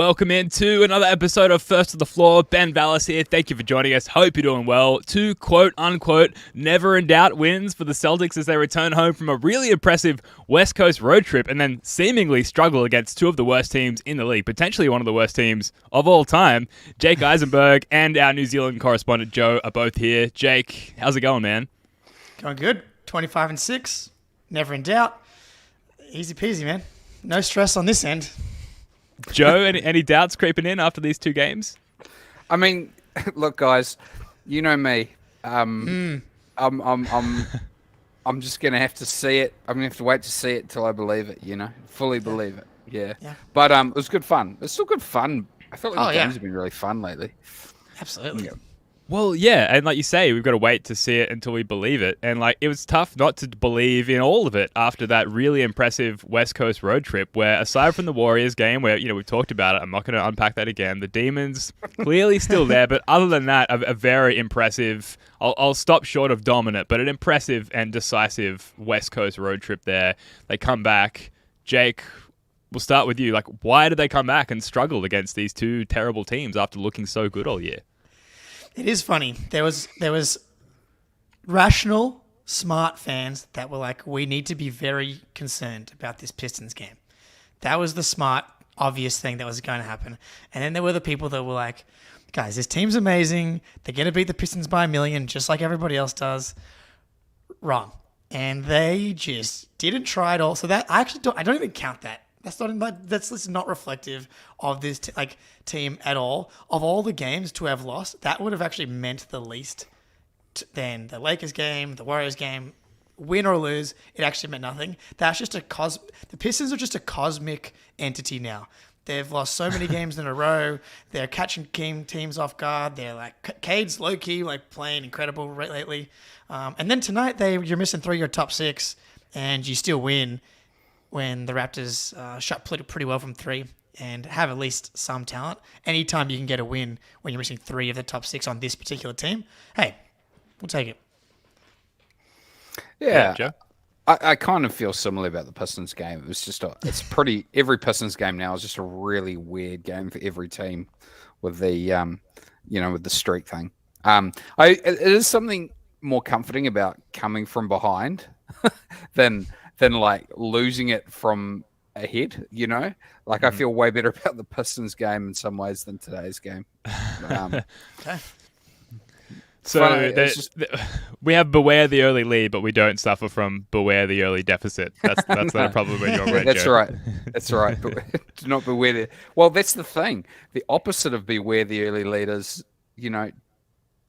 Welcome into another episode of First to the Floor. Ben Vallis here. Thank you for joining us. Hope you're doing well. Two quote-unquote never-in-doubt wins for the Celtics as they return home from a really impressive West Coast road trip and then seemingly struggle against two of the worst teams in the league, potentially one of the worst teams of all time. Jake Eisenberg and our New Zealand correspondent Joe are both here. Jake, how's it going, man? Going good. 25-6. Never in doubt. Easy peasy, man. No stress on this end. Joe, any doubts creeping in after these two games? I mean, look, guys, you know me. I'm just gonna have to see it. I'm gonna have to wait to see it till I believe it. You know, fully believe it. Yeah. But it was good fun. It's still good fun. I felt like the games have been really fun lately. Absolutely. Yeah. Well, yeah, and like you say, we've got to wait to see it until we believe it. And like it was tough not to believe in all of it after that really impressive West Coast road trip where aside from the Warriors game where, we've talked about it, I'm not going to unpack that again. The Demons clearly still there, but other than that, a very impressive, I'll stop short of dominant, but an impressive and decisive West Coast road trip there. They come back. Jake, we'll start with you. Like, why did they come back and struggle against these two terrible teams after looking so good all year? It is funny. There was rational, smart fans that were like, we need to be very concerned about this Pistons game. That was the smart, obvious thing that was going to happen. And then there were the people that were like, guys, this team's amazing. They're going to beat the Pistons by 1,000,000 just like everybody else does. Wrong. And they just didn't try at all. So that I don't even count that. That's not reflective of this team at all. Of all the games to have lost, that would have actually meant the least than the Lakers game, the Warriors game. Win or lose, it actually meant nothing. That's just the Pistons are just a cosmic entity now. They've lost so many games in a row. They're catching teams off guard. They're like Cade's low key playing incredible lately. And then tonight you're missing 3 of your top 6, and you still win. When the Raptors shot pretty well from 3 and have at least some talent. Anytime you can get a win when you're missing 3 of the top 6 on this particular team, hey, we'll take it. Yeah, Joe? I kind of feel similarly about the Pistons game. It was just every Pistons game now is just a really weird game for every team with the with the streak thing. It is something more comforting about coming from behind than like losing it from ahead, I feel way better about the Pistons game in some ways than today's game. Okay. So we have beware the early lead, but we don't suffer from beware the early deficit. That's the problem when you're right. That's right. That's right. But do not beware. Well, that's the thing. The opposite of beware the early lead is,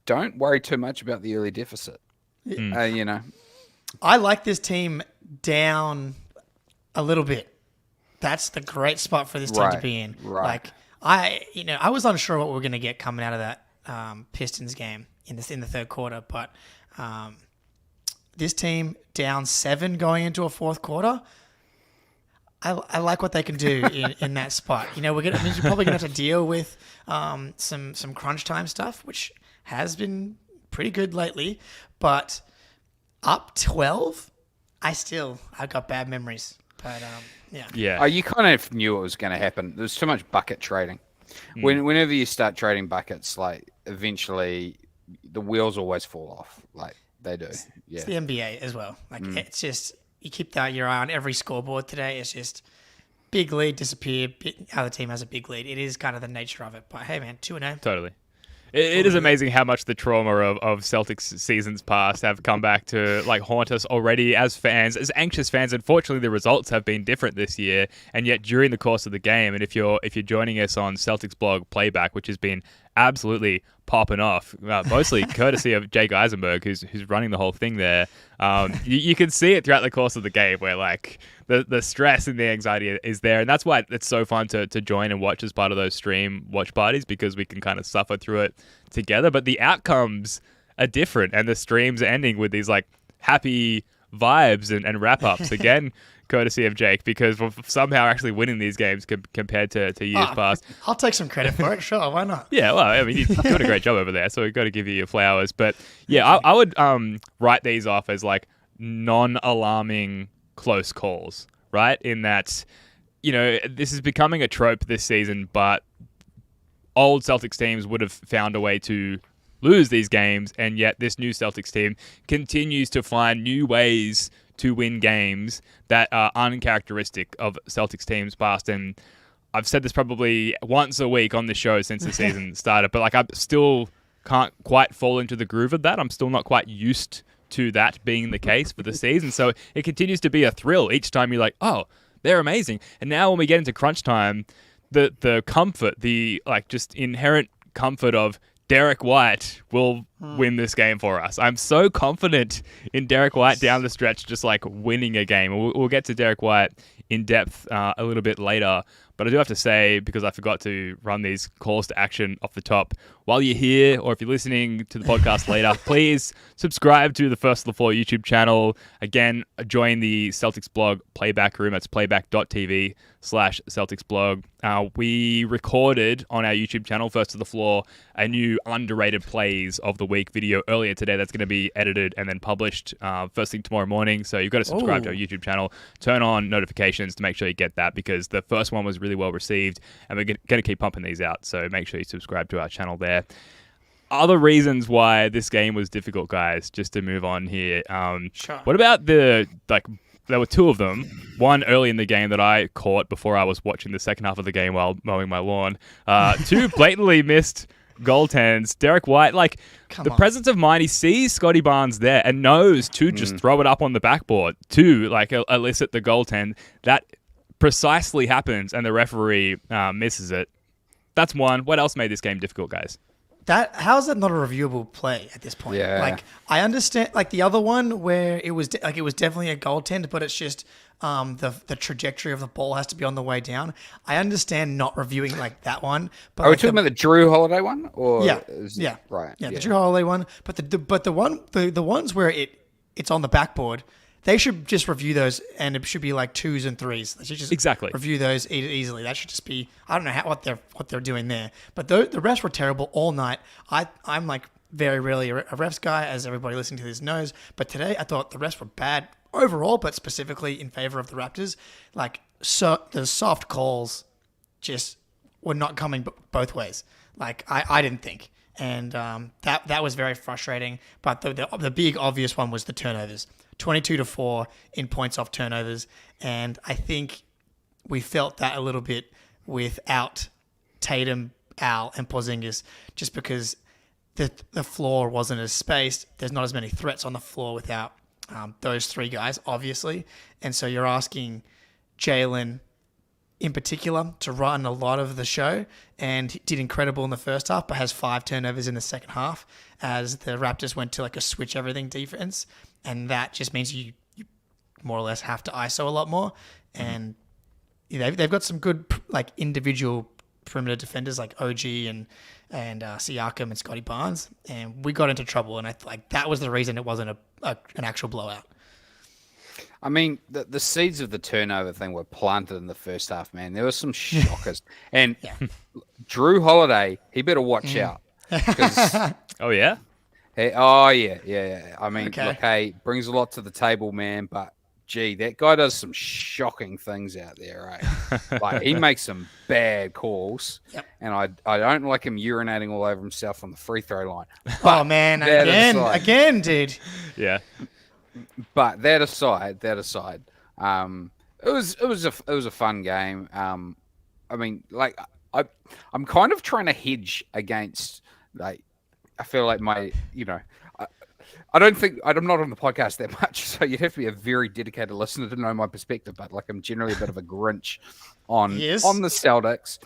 don't worry too much about the early deficit. I like this team down a little bit. That's the great spot for this team to be in. Right. I was unsure what we were going to get coming out of that Pistons game in the third quarter, but this team down 7 going into a fourth quarter, I like what they can do in that spot. We're probably going to have to deal with some crunch time stuff, which has been pretty good lately, but up 12, I've got bad memories. But yeah. Oh, you kind of knew it was going to happen. There's too much bucket trading. Whenever you start trading buckets, eventually the wheels always fall off. They do. Yeah. It's the NBA as well. It's just you keep your eye on every scoreboard today. It's just big lead disappear. Other team has a big lead. It is kind of the nature of it. But hey, man, 2-0. Totally. It is amazing how much the trauma of Celtics seasons past have come back to haunt us already as fans, as anxious fans. Unfortunately, the results have been different this year, and yet during the course of the game, and if you're joining us on Celtics blog Playback, which has been absolutely popping off, mostly courtesy of Jake Eisenberg, who's running the whole thing there. You can see it throughout the course of the game where the stress and the anxiety is there, and that's why it's so fun to join and watch as part of those stream watch parties, because we can kind of suffer through it together. But the outcomes are different, and the streams are ending with these happy vibes and wrap ups again. Courtesy of Jake, because we're somehow actually winning these games compared to years past. I'll take some credit for it. Sure, why not? Yeah, well, I mean, you're doing a great job over there, so we've got to give you your flowers. But yeah, I would write these off as non-alarming close calls, right? In that this is becoming a trope this season, but old Celtics teams would have found a way to lose these games, and yet this new Celtics team continues to find new ways to win games that are uncharacteristic of Celtics teams past. And I've said this probably once a week on the show since the season started, but like I still can't quite fall into the groove of that. I'm still not quite used to that being the case for the season. So it continues to be a thrill each time you're like, oh, they're amazing. And now when we get into crunch time, the comfort, the like just inherent comfort of Derrick White will win this game for us. I'm so confident in Derrick White down the stretch, just like winning a game. We'll get to Derrick White in depth a little bit later. But I do have to say, because I forgot to run these calls to action off the top, while you're here or if you're listening to the podcast later, please subscribe to the First of the Floor YouTube channel. Again, join the Celtics blog playback room. That's playback.tv/Celtics blog. We recorded on our YouTube channel, First of the Floor, a new underrated plays of the week video earlier today. That's going to be edited and then published first thing tomorrow morning. So you've got to subscribe to our YouTube channel, turn on notifications to make sure you get that, because the first one was really well received and we're going to keep pumping these out. So make sure you subscribe to our channel there. Other reasons why this game was difficult, guys, just to move on here. Sure. What about there were two of them. One early in the game that I caught before I was watching the second half of the game while mowing my lawn. Two blatantly missed goaltends. Derrick White, presence of mind, he sees Scotty Barnes there and knows to just throw it up on the backboard to elicit the goaltend. That precisely happens and the referee misses it. That's one. What else made this game difficult, guys? How is that not a reviewable play at this point? Yeah. I understand, the other one where it was it was definitely a goaltend, but it's just the trajectory of the ball has to be on the way down. I understand not reviewing that one. But Are we talking about the Drew Holiday one? Or yeah, right. Yeah, the Drew Holiday one. But the ones where it's on the backboard, they should just review those, and it should be like 2s and 3s. They should just review those easily. That should just be, I don't know what they're doing there. But the refs were terrible all night. I'm very rarely a refs guy, as everybody listening to this knows. But today I thought the refs were bad overall, but specifically in favor of the Raptors. So the soft calls just were not coming both ways. I didn't think. And that was very frustrating. But the big obvious one was the turnovers. 22-4 in points off turnovers, and I think we felt that a little bit without Tatum, Al, and Porzingis, just because the floor wasn't as spaced. There's not as many threats on the floor without those three guys, obviously, and so you're asking Jaylen in particular to run a lot of the show, and he did incredible in the first half, but has 5 turnovers in the second half as the Raptors went to a switch everything defense. And that just means you more or less have to ISO a lot more. And they've got some good individual perimeter defenders like OG and Siakam and Scotty Barnes. And we got into trouble. And that was the reason it wasn't an actual blowout. I mean, the seeds of the turnover thing were planted in the first half, man. There were some shockers. And Drew Holiday, he better watch out. Oh, yeah? Hey, yeah. I mean, look, brings a lot to the table, man. But gee, that guy does some shocking things out there, right? He makes some bad calls, and I don't like him urinating all over himself on the free throw line. But oh man, again, dude. Yeah. But that aside, it was a fun game. I mean, I'm kind of trying to hedge against I feel like I don't think I'm not on the podcast that much, so you'd have to be a very dedicated listener to know my perspective. But I'm generally a bit of a Grinch on the Celtics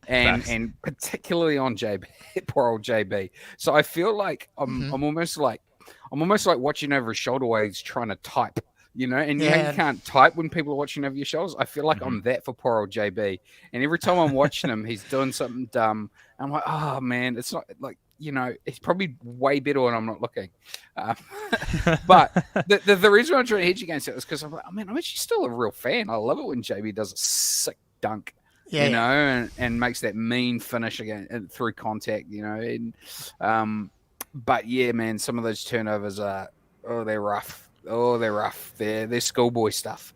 and particularly on JB, poor old JB. So I feel like I'm almost like watching over his shoulder while he's trying to type. And you can't type when people are watching over your shoulders. I feel like I'm that for poor old JB. And every time I'm watching him, he's doing something dumb. I'm like, oh man, it's not it's probably way better when I'm not looking. But the reason I'm trying to hedge against it is because I'm actually still a real fan. I love it when JB does a sick dunk, and makes that mean finish again through contact, And but yeah, man, some of those turnovers they're rough. they're rough. They're schoolboy stuff.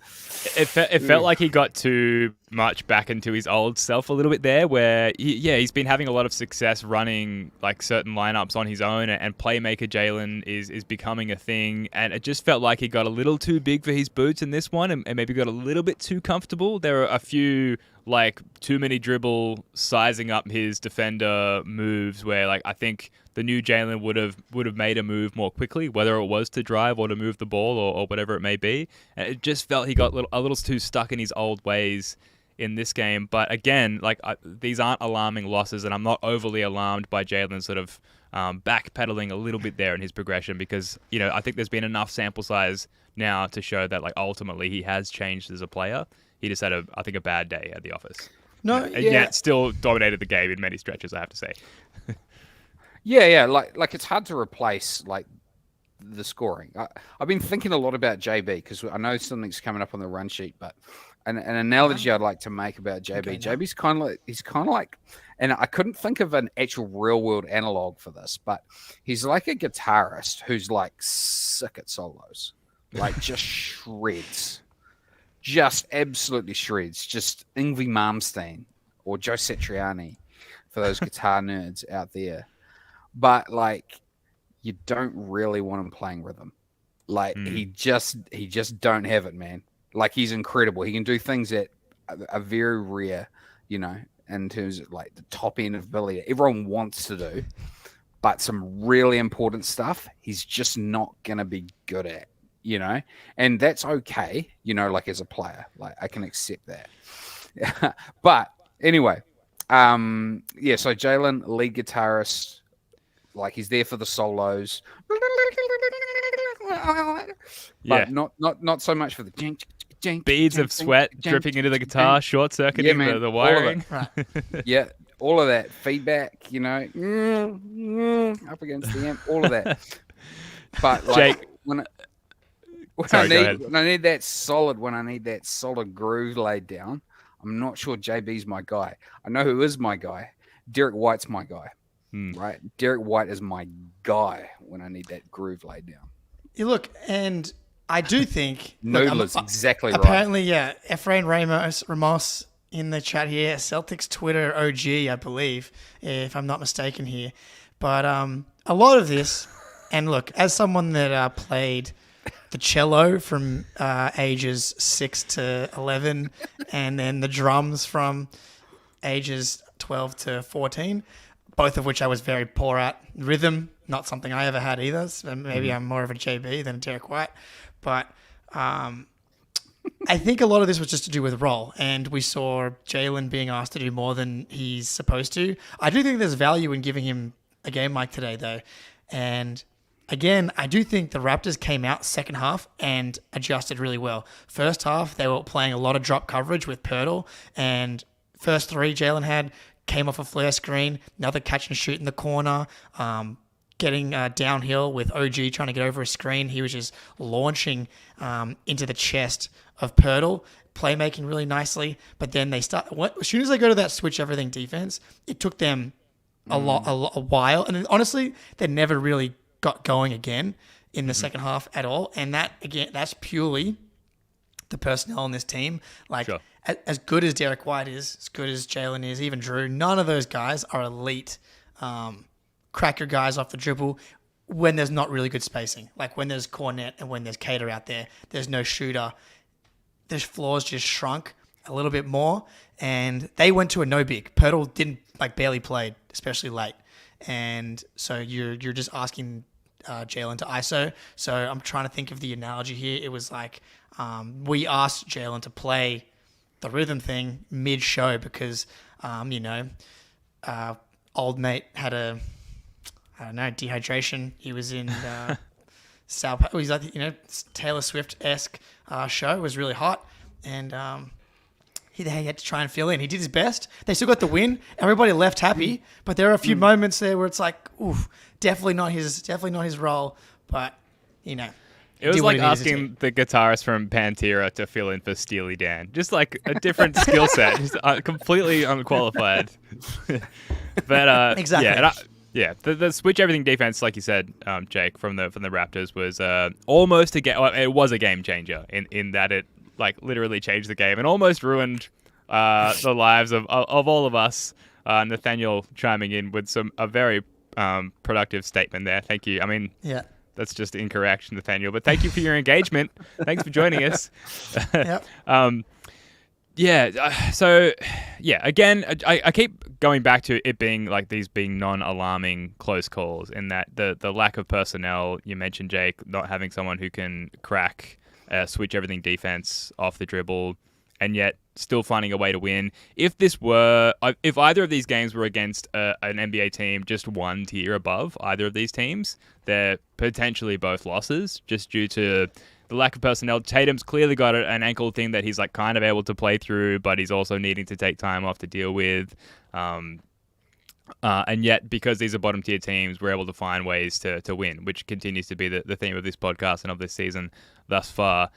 It felt like he got too much back into his old self a little bit there, where he's been having a lot of success running like certain lineups on his own, and playmaker Jaylen is becoming a thing, and it just felt like he got a little too big for his boots in this one, and maybe got a little bit too comfortable. There are a few like too many dribble sizing up his defender moves where like I think the new Jaylen would have made a move more quickly, whether it was to drive or to move the ball or whatever it may be. And it just felt he got a little too stuck in his old ways in this game. But again, like these aren't alarming losses, and I'm not overly alarmed by Jaylen sort of backpedaling a little bit there in his progression, because I think there's been enough sample size now to show that like ultimately he has changed as a player. He just had I think a bad day at the office. No, and yet still dominated the game in many stretches, I have to say. Yeah. Like it's hard to replace like the scoring. I've been thinking a lot about JB because I know something's coming up on the run sheet, but an analogy I'd like to make about JB. Okay, JB's kind of like, and I couldn't think of an actual real world analog for this, but he's like a guitarist who's like sick at solos, like just shreds. Just absolutely shreds. Just Yngwie Malmsteen or Joe Satriani for those guitar nerds out there. But like, you don't really want him playing rhythm. Like he just don't have it, man. Like he's incredible. He can do things that are very rare, in terms of like the top end of ability that everyone wants to do. But some really important stuff, he's just not gonna be good at. And that's okay, like as a player, like I can accept that. But anyway, so Jaylen, lead guitarist, like he's there for the solos, but not so much for the jink, beads of sweat dripping into the guitar, short circuiting the wiring. Yeah, all of that feedback, up against the amp, all of that. But like Jake, when I need that solid groove laid down, I'm not sure JB's my guy. I know who is my guy. Derrick White's my guy. Right? Derrick White is my guy when I need that groove laid down. You look, and I do think Noodler's exactly right. Apparently, Efrain Ramos in the chat here, Celtics Twitter OG, I believe, if I'm not mistaken here. But a lot of this, and look, as someone that played the cello from ages 6 to 11, and then the drums from ages 12 to 14, both of which I was very poor at. Rhythm, not something I ever had either. So maybe I'm more of a JB than a Derrick White. But I think a lot of this was just to do with role. And we saw Jaylen being asked to do more than he's supposed to. I do think there's value in giving him a game like today, though. And again, I do think the Raptors came out second half and adjusted really well. First half, they were playing a lot of drop coverage with Pirtle. And first three Jaylen had came off a flare screen, another catch and shoot in the corner, getting downhill with OG trying to get over a screen. He was just launching into the chest of Pirtle, playmaking really nicely. But then they start, as soon as they go to that switch everything defense, it took them a while. And then, honestly, they never really got going again in the second half at all. And that, again, that's purely the personnel on this team. Like, sure. As good as Derrick White is, as good as Jaylen is, even Drew, none of those guys are elite cracker guys off the dribble when there's not really good spacing. Like when there's Cornet and when there's Queta out there, there's no shooter. Their floors just shrunk a little bit more, and they went to a no big. Pirtle didn't barely played, especially late, and so you're just asking Jaylen to ISO. So I'm trying to think of the analogy here. It was like we asked Jaylen to play the rhythm thing mid-show because, old mate had dehydration. He was in he's like, Taylor Swift-esque show. It was really hot, and he had to try and fill in. He did his best. They still got the win. Everybody left happy, but there are a few moments there where it's like, oof, definitely not his role, but, It was like asking the guitarist from Pantera to fill in for Steely Dan. Just like a different skill set. Just completely unqualified. But exactly. Yeah, Yeah, the switch everything defense, like you said, Jake, from the Raptors was almost a game. It was a game changer in that it like literally changed the game and almost ruined the lives of all of us. Nathaniel chiming in with a very productive statement there. Thank you. I mean, Yeah. that's just incorrect, Nathaniel, but thank you for your engagement. Thanks for joining us. Yep. Again, I keep going back to it being like these being non-alarming close calls in that the lack of personnel, you mentioned, Jake, not having someone who can crack switch everything defense off the dribble and yet still finding a way to win. If either of these games were against an NBA team just one tier above either of these teams, they're potentially both losses just due to the lack of personnel. Tatum's clearly got an ankle thing that he's like kind of able to play through, but he's also needing to take time off to deal with. And yet, because these are bottom tier teams, we're able to find ways to win, which continues to be the theme of this podcast and of this season thus far.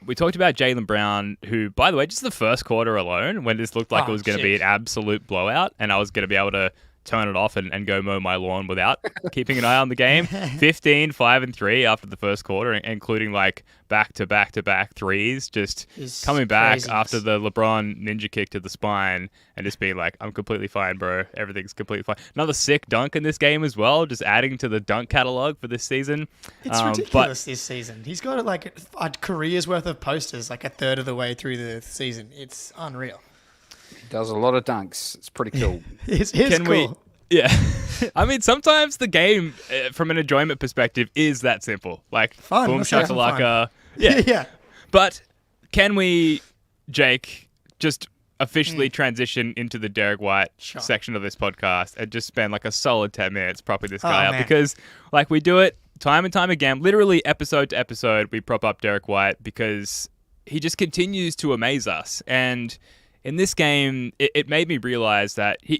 We talked about Jaylen Brown, who, by the way, just the first quarter alone, when this looked like it was going to be an absolute blowout and I was going to be able to turn it off and go mow my lawn without keeping an eye on the game. 15, 5, and 3 after the first quarter, including like back-to-back threes, just coming back craziness. after the LeBron ninja kick to the spine and just being like, I'm completely fine, bro. Everything's completely fine. Another sick dunk in this game as well, just adding to the dunk catalog for this season. It's ridiculous this season. He's got like a career's worth of posters, like a third of the way through the season. It's unreal. Does a lot of dunks. It's pretty cool. It's Can cool. Yeah. I mean, sometimes the game, from an enjoyment perspective, is that simple. Like, Fun. boom, Let's have some shakalaka. Yeah. Yeah. But can we, Jake, just officially transition into the Derrick White section of this podcast and just spend like a solid 10 minutes propping this guy up? Man. Because like we do it time and time again, literally episode to episode, we prop up Derrick White because he just continues to amaze us. And in this game, it made me realize that he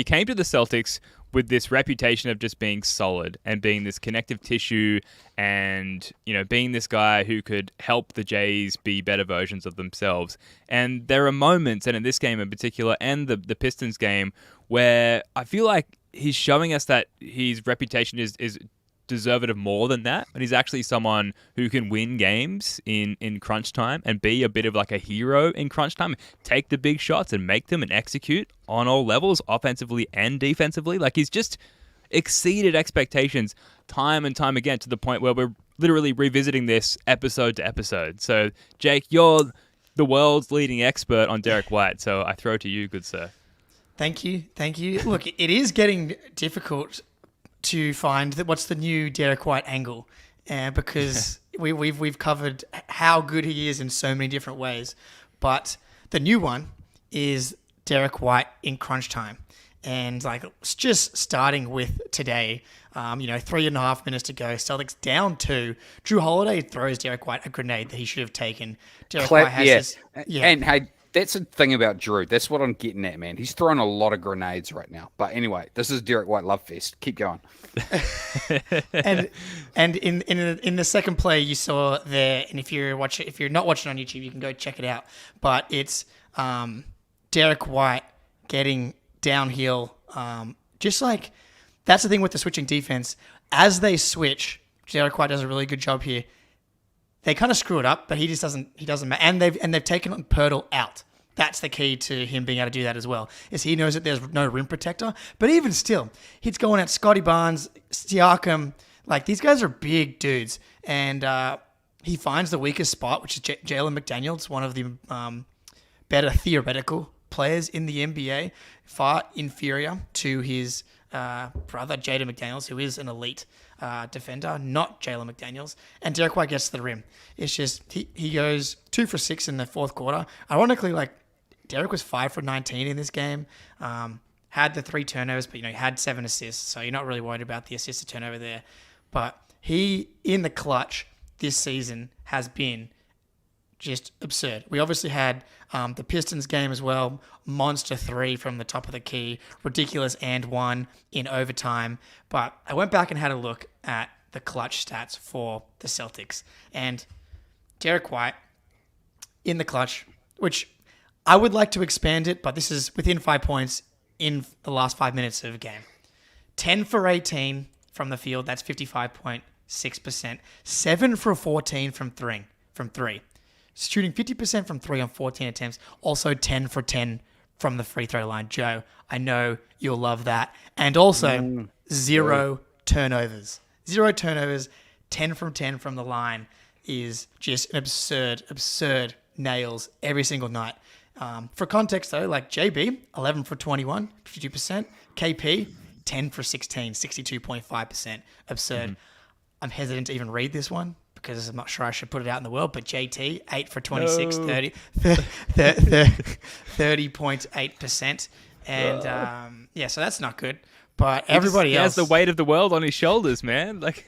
came to the Celtics with this reputation of just being solid and being this connective tissue and, being this guy who could help the Jays be better versions of themselves. And there are moments, and in this game in particular, and the Pistons game, where I feel like he's showing us that his reputation is deserved of more than that, but he's actually someone who can win games in crunch time and be a bit of like a hero in crunch time, take the big shots and make them and execute on all levels, offensively and defensively. Like, he's just exceeded expectations time and time again to the point where we're literally revisiting this episode to episode. So, Jake, you're the world's leading expert on Derrick White, so I throw to you, good sir. Thank you. Look, it is getting difficult to find what's the new Derrick White angle, because we've covered how good he is in so many different ways, but the new one is Derrick White in crunch time, and like just starting with today, 3.5 minutes to go, Celtics down 2. Drew Holiday throws Derrick White a grenade that he should have taken. Derrick White has And hey, that's the thing about Drew. That's what I'm getting at, man. He's throwing a lot of grenades right now. But anyway, this is Derrick White Love Fest. Keep going. and in the second play you saw there, and if you're not watching on YouTube, you can go check it out. But it's Derrick White getting downhill. Just like that's the thing with the switching defense. As they switch, Derrick White does a really good job here. They kind of screw it up, but he doesn't. And they've taken Pirtle out. That's the key to him being able to do that as well. Is he knows that there's no rim protector, but even still, he's going at Scotty Barnes, Siakam. Like, these guys are big dudes, and he finds the weakest spot, which is Jalen McDaniels, one of the better theoretical players in the NBA, far inferior to his brother Jaden McDaniels, who is an elite defender, not Jaylen McDaniels. And Derrick White gets to the rim. It's just he goes 2 for 6 in the fourth quarter. Ironically, like, Derrick was 5 for 19 in this game. Had the 3 turnovers, but he had 7 assists, so you're not really worried about the assist to turnover there. But he, in the clutch this season, has been just absurd. We obviously had the Pistons game as well, monster 3 from the top of the key, ridiculous and 1 in overtime. But I went back and had a look at the clutch stats for the Celtics, and Derrick White in the clutch, which I would like to expand it, but this is within 5 points in the last 5 minutes of a game. 10 for 18 from the field. That's 55.6%. 7 for 14 from three. Shooting 50% from three on 14 attempts. Also 10 for 10 from the free throw line. Joe, I know you'll love that. And also 0 turnovers. 0 turnovers, 10 from 10 from the line is just an absurd nails every single night. For context, though, like JB, 11 for 21, 52%. KP, 10 for 16, 62.5%. Absurd. I'm hesitant to even read this one because I'm not sure I should put it out in the world, but JT, 8 for 26, 30.8%. And so that's not good. But everybody else has the weight of the world on his shoulders, man. Like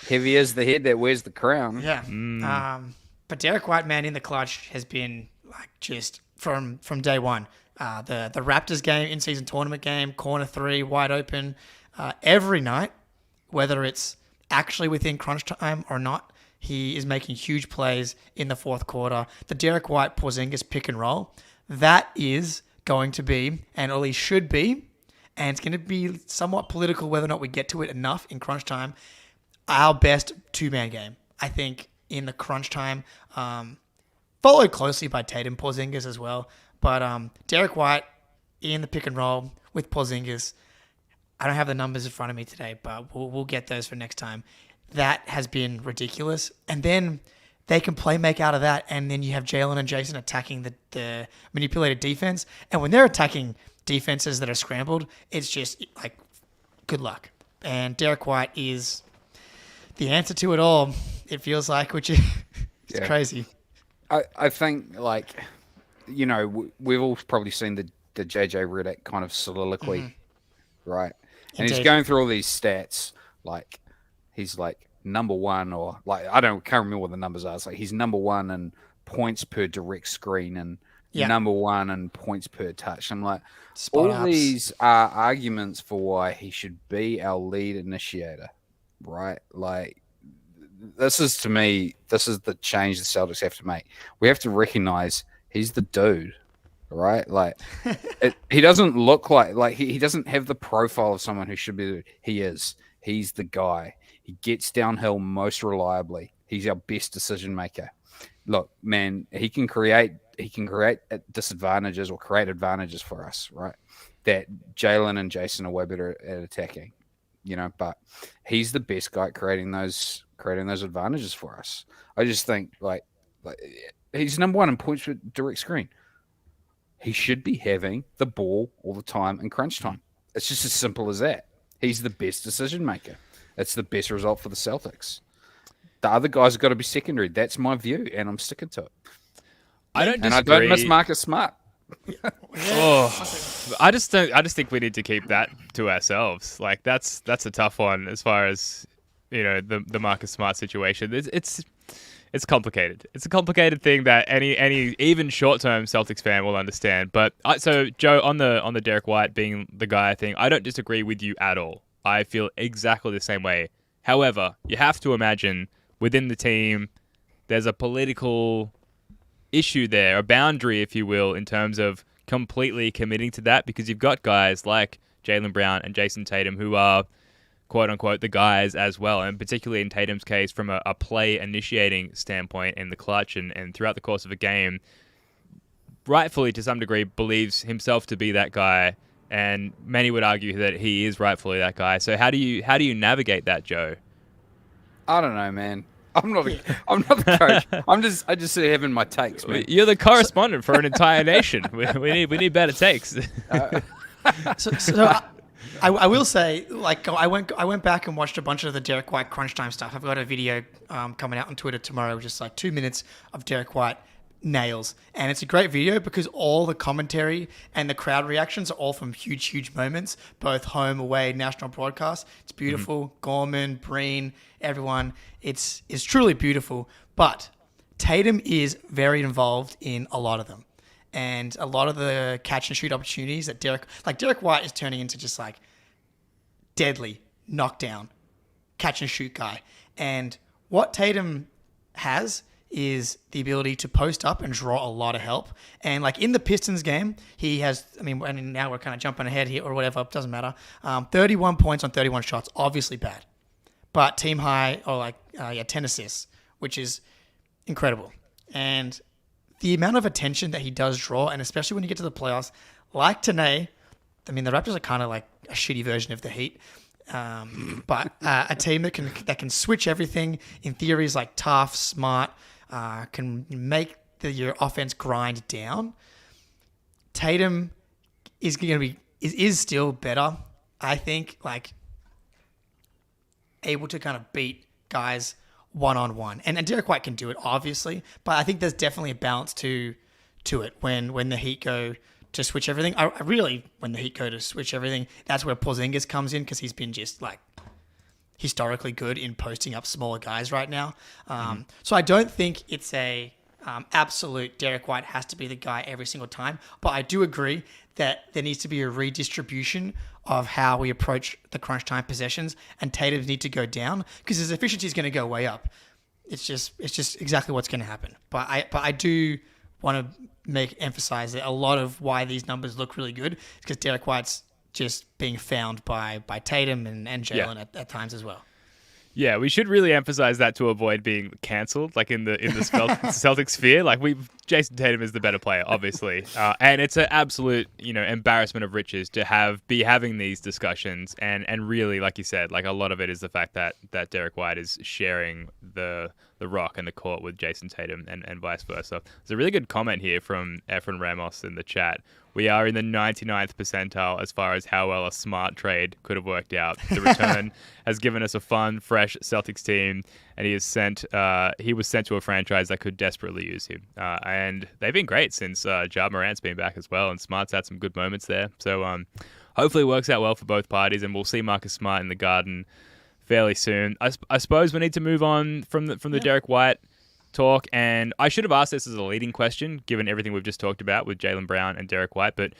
heavy as the head that wears the crown. Yeah. But Derrick White, man, in the clutch has been like just from day one. The Raptors game, in-season tournament game, corner three, wide open, every night, whether it's actually within crunch time or not, he is making huge plays in the fourth quarter. The Derrick White Porzingis pick and roll, that is going to be, and at least should be, and it's going to be somewhat political whether or not we get to it enough in crunch time, our best two-man game. I think in the crunch time, followed closely by Tatum Porzingis as well. But Derrick White in the pick and roll with Porzingis, I don't have the numbers in front of me today, but we'll get those for next time. That has been ridiculous. And then they can make out of that, and then you have Jaylen and Jayson attacking the manipulated defense. And when they're attacking defenses that are scrambled, it's just like good luck. And Derrick White is the answer to it all, it feels like, which is crazy. I think, like, you know, we've all probably seen the JJ Redick kind of soliloquy, right? And Indeed. he's going through all these stats, like he's like number one, or like can't remember what the numbers are. It's like he's number one in points per direct screen and number one in points per touch. I'm like, these are arguments for why he should be our lead initiator, right? Like, this is, to me, this is the change the Celtics have to make. We have to recognize he's the dude, right? Like, he doesn't look like he doesn't have the profile of someone who should be. He is. He's the guy. He gets downhill most reliably. He's our best decision maker. Look, man, he can create disadvantages or create advantages for us, right? That Jaylen and Jayson are way better at attacking, you know. But he's the best guy at creating those advantages for us. I just think like he's number one in points with direct screen. He should be having the ball all the time in crunch time. It's just as simple as that. He's the best decision maker. It's the best result for the Celtics. The other guys have got to be secondary. That's my view, and I'm sticking to it. I don't disagree. And I don't miss Marcus Smart. I just think we need to keep that to ourselves. Like that's a tough one as far as, you know, the Marcus Smart situation. It's complicated. It's a complicated thing that any even short-term Celtics fan will understand. But so Joe, on the Derrick White being the guy thing, I don't disagree with you at all. I feel exactly the same way. However, you have to imagine within the team, there's a political issue there, a boundary, if you will, in terms of completely committing to that, because you've got guys like Jaylen Brown and Jayson Tatum who are quote-unquote the guys as well, and particularly in Tatum's case from a play-initiating standpoint in the clutch and throughout the course of a game, rightfully to some degree believes himself to be that guy, and many would argue that he is rightfully that guy. So how do you navigate that, Joe? I don't know, man. I'm not the coach. I just having my takes, man. You're the correspondent for an entire nation. We need better takes. I will say, like, I went back and watched a bunch of the Derrick White crunch time stuff. I've got a video coming out on Twitter tomorrow, just like 2 minutes of Derrick White nails, and it's a great video because all the commentary and the crowd reactions are all from huge moments, both home, away, national broadcast. It's beautiful. Gorman, Breen, everyone. It's truly beautiful. But Tatum is very involved in a lot of them. And a lot of the catch and shoot opportunities that Derrick White is turning into just like deadly knockdown catch and shoot guy. And what Tatum has is the ability to post up and draw a lot of help. And like in the Pistons game, he has, and now we're kind of jumping ahead here or whatever, it doesn't matter. 31 points on 31 shots, obviously bad. But team high, or 10 assists, which is incredible. And the amount of attention that he does draw, and especially when you get to the playoffs, like today, the Raptors are kind of like a shitty version of the Heat. But a team that can switch everything in theories like tough, smart, can make your offense grind down. Tatum is going to is still better, I think, like able to kind of beat guys one-on-one. And Derrick White can do it, obviously, but I think there's definitely a balance to it when the Heat go to switch everything. When the Heat go to switch everything, that's where Porzingis comes in, because he's been just like historically good in posting up smaller guys right now. So I don't think it's a absolute Derrick White has to be the guy every single time, but I do agree that there needs to be a redistribution of how we approach the crunch time possessions, and Tatum's need to go down because his efficiency is going to go way up. It's just exactly what's going to happen. But I do want to emphasize that a lot of why these numbers look really good is because Derrick White's just being found by Tatum and Jaylen at times as well. Yeah, we should really emphasize that to avoid being cancelled, like in the Celtics sphere. Like Jayson Tatum is the better player, obviously, and it's an absolute embarrassment of riches to be having these discussions, and really, like you said, like a lot of it is the fact that Derrick White is sharing the rock and the court with Jayson Tatum and vice versa. There's a really good comment here from Efren Ramos in the chat. We are in the 99th percentile as far as how well a smart trade could have worked out. The return has given us a fun, fresh Celtics team, and he was sent to a franchise that could desperately use him. And they've been great since Ja Morant's been back as well, and Smart's had some good moments there. So hopefully it works out well for both parties, and we'll see Marcus Smart in the Garden fairly soon. I suppose we need to move on from the Derrick White talk, and I should have asked this as a leading question, given everything we've just talked about with Jaylen Brown and Derrick White, but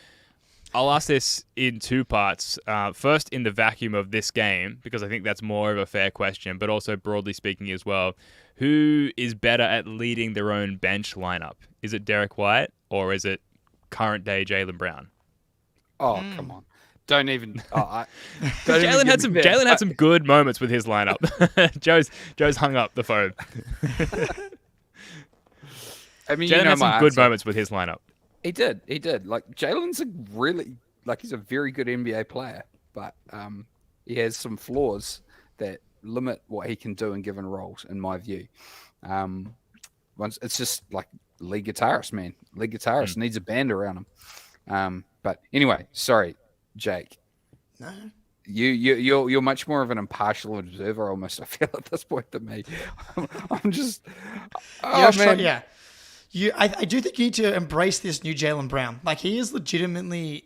I'll ask this in two parts. First, in the vacuum of this game, because I think that's more of a fair question, but also broadly speaking as well, who is better at leading their own bench lineup? Is it Derrick White, or is it current day Jaylen Brown? Oh, come on. Don't even. Jaylen had some good moments with his lineup. Joe's hung up the phone. Jaylen had some good moments with his lineup. He did. Like Jaylen's he's a very good NBA player, but he has some flaws that limit what he can do in given roles, in my view. It's just like lead guitarist, man. Lead guitarist needs a band around him. But anyway, sorry. Jake, no, you're much more of an impartial observer, almost. I feel at this point than me. I'm just, man. I do think you need to embrace this new Jaylen Brown. Like, he has legitimately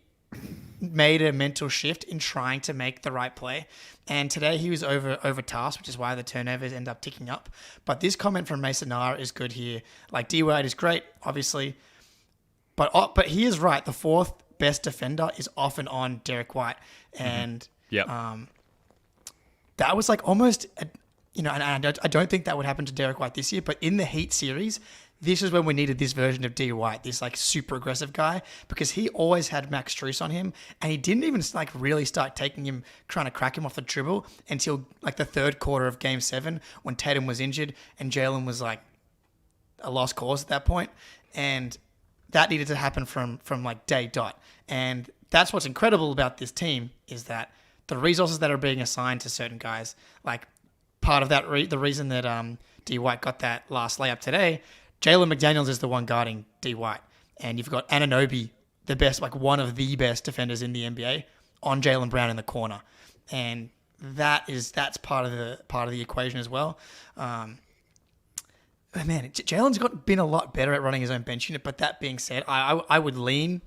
made a mental shift in trying to make the right play. And today he was overtasked, which is why the turnovers end up ticking up. But this comment from Mason Nara is good here. Like, D Wade is great, obviously, but he is right. The fourth best defender is often on Derrick White, and that was like almost, and I don't think that would happen to Derrick White this year, but in the Heat series, this is when we needed this version of D White, this like super aggressive guy, because he always had Max Strus on him, and he didn't even like really start taking him, trying to crack him off the dribble until like the third quarter of Game 7 when Tatum was injured and Jaylen was like a lost cause at that point, and that needed to happen from like day dot. And that's what's incredible about this team, is that the resources that are being assigned to certain guys, like part of that, the reason that D White got that last layup today, Jalen McDaniels is the one guarding D White, and you've got Anunoby, the best, like one of the best defenders in the NBA, on Jaylen Brown in the corner, and that's part of the equation as well. Man, Jalen's been a lot better at running his own bench unit. But that being said, I would lean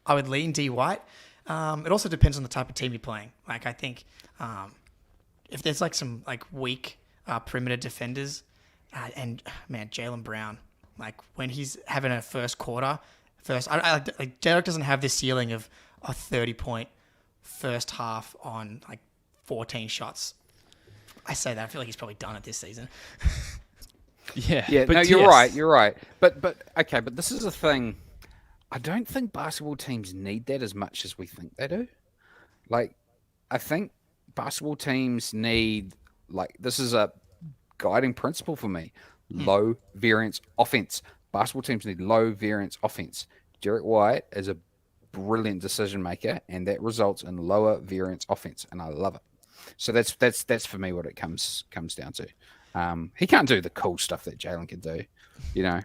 D White. It also depends on the type of team you're playing. Like, I think if there's like some like weak perimeter defenders, and man, Jaylen Brown, like when he's having a first quarter, like Derrick doesn't have this ceiling of a 30-point first half on like 14 shots. I say that, I feel like he's probably done it this season. Yeah, but no, you're yes. right. You're right. But okay, but this is the thing. I don't think basketball teams need that as much as we think they do. Like, I think basketball teams need, like, this is a guiding principle for me: low variance offense. Basketball teams need low variance offense. Derrick White is a brilliant decision maker, and that results in lower variance offense, and I love it. So that's for me what it comes down to. He can't do the cool stuff that Jaylen can do, you know.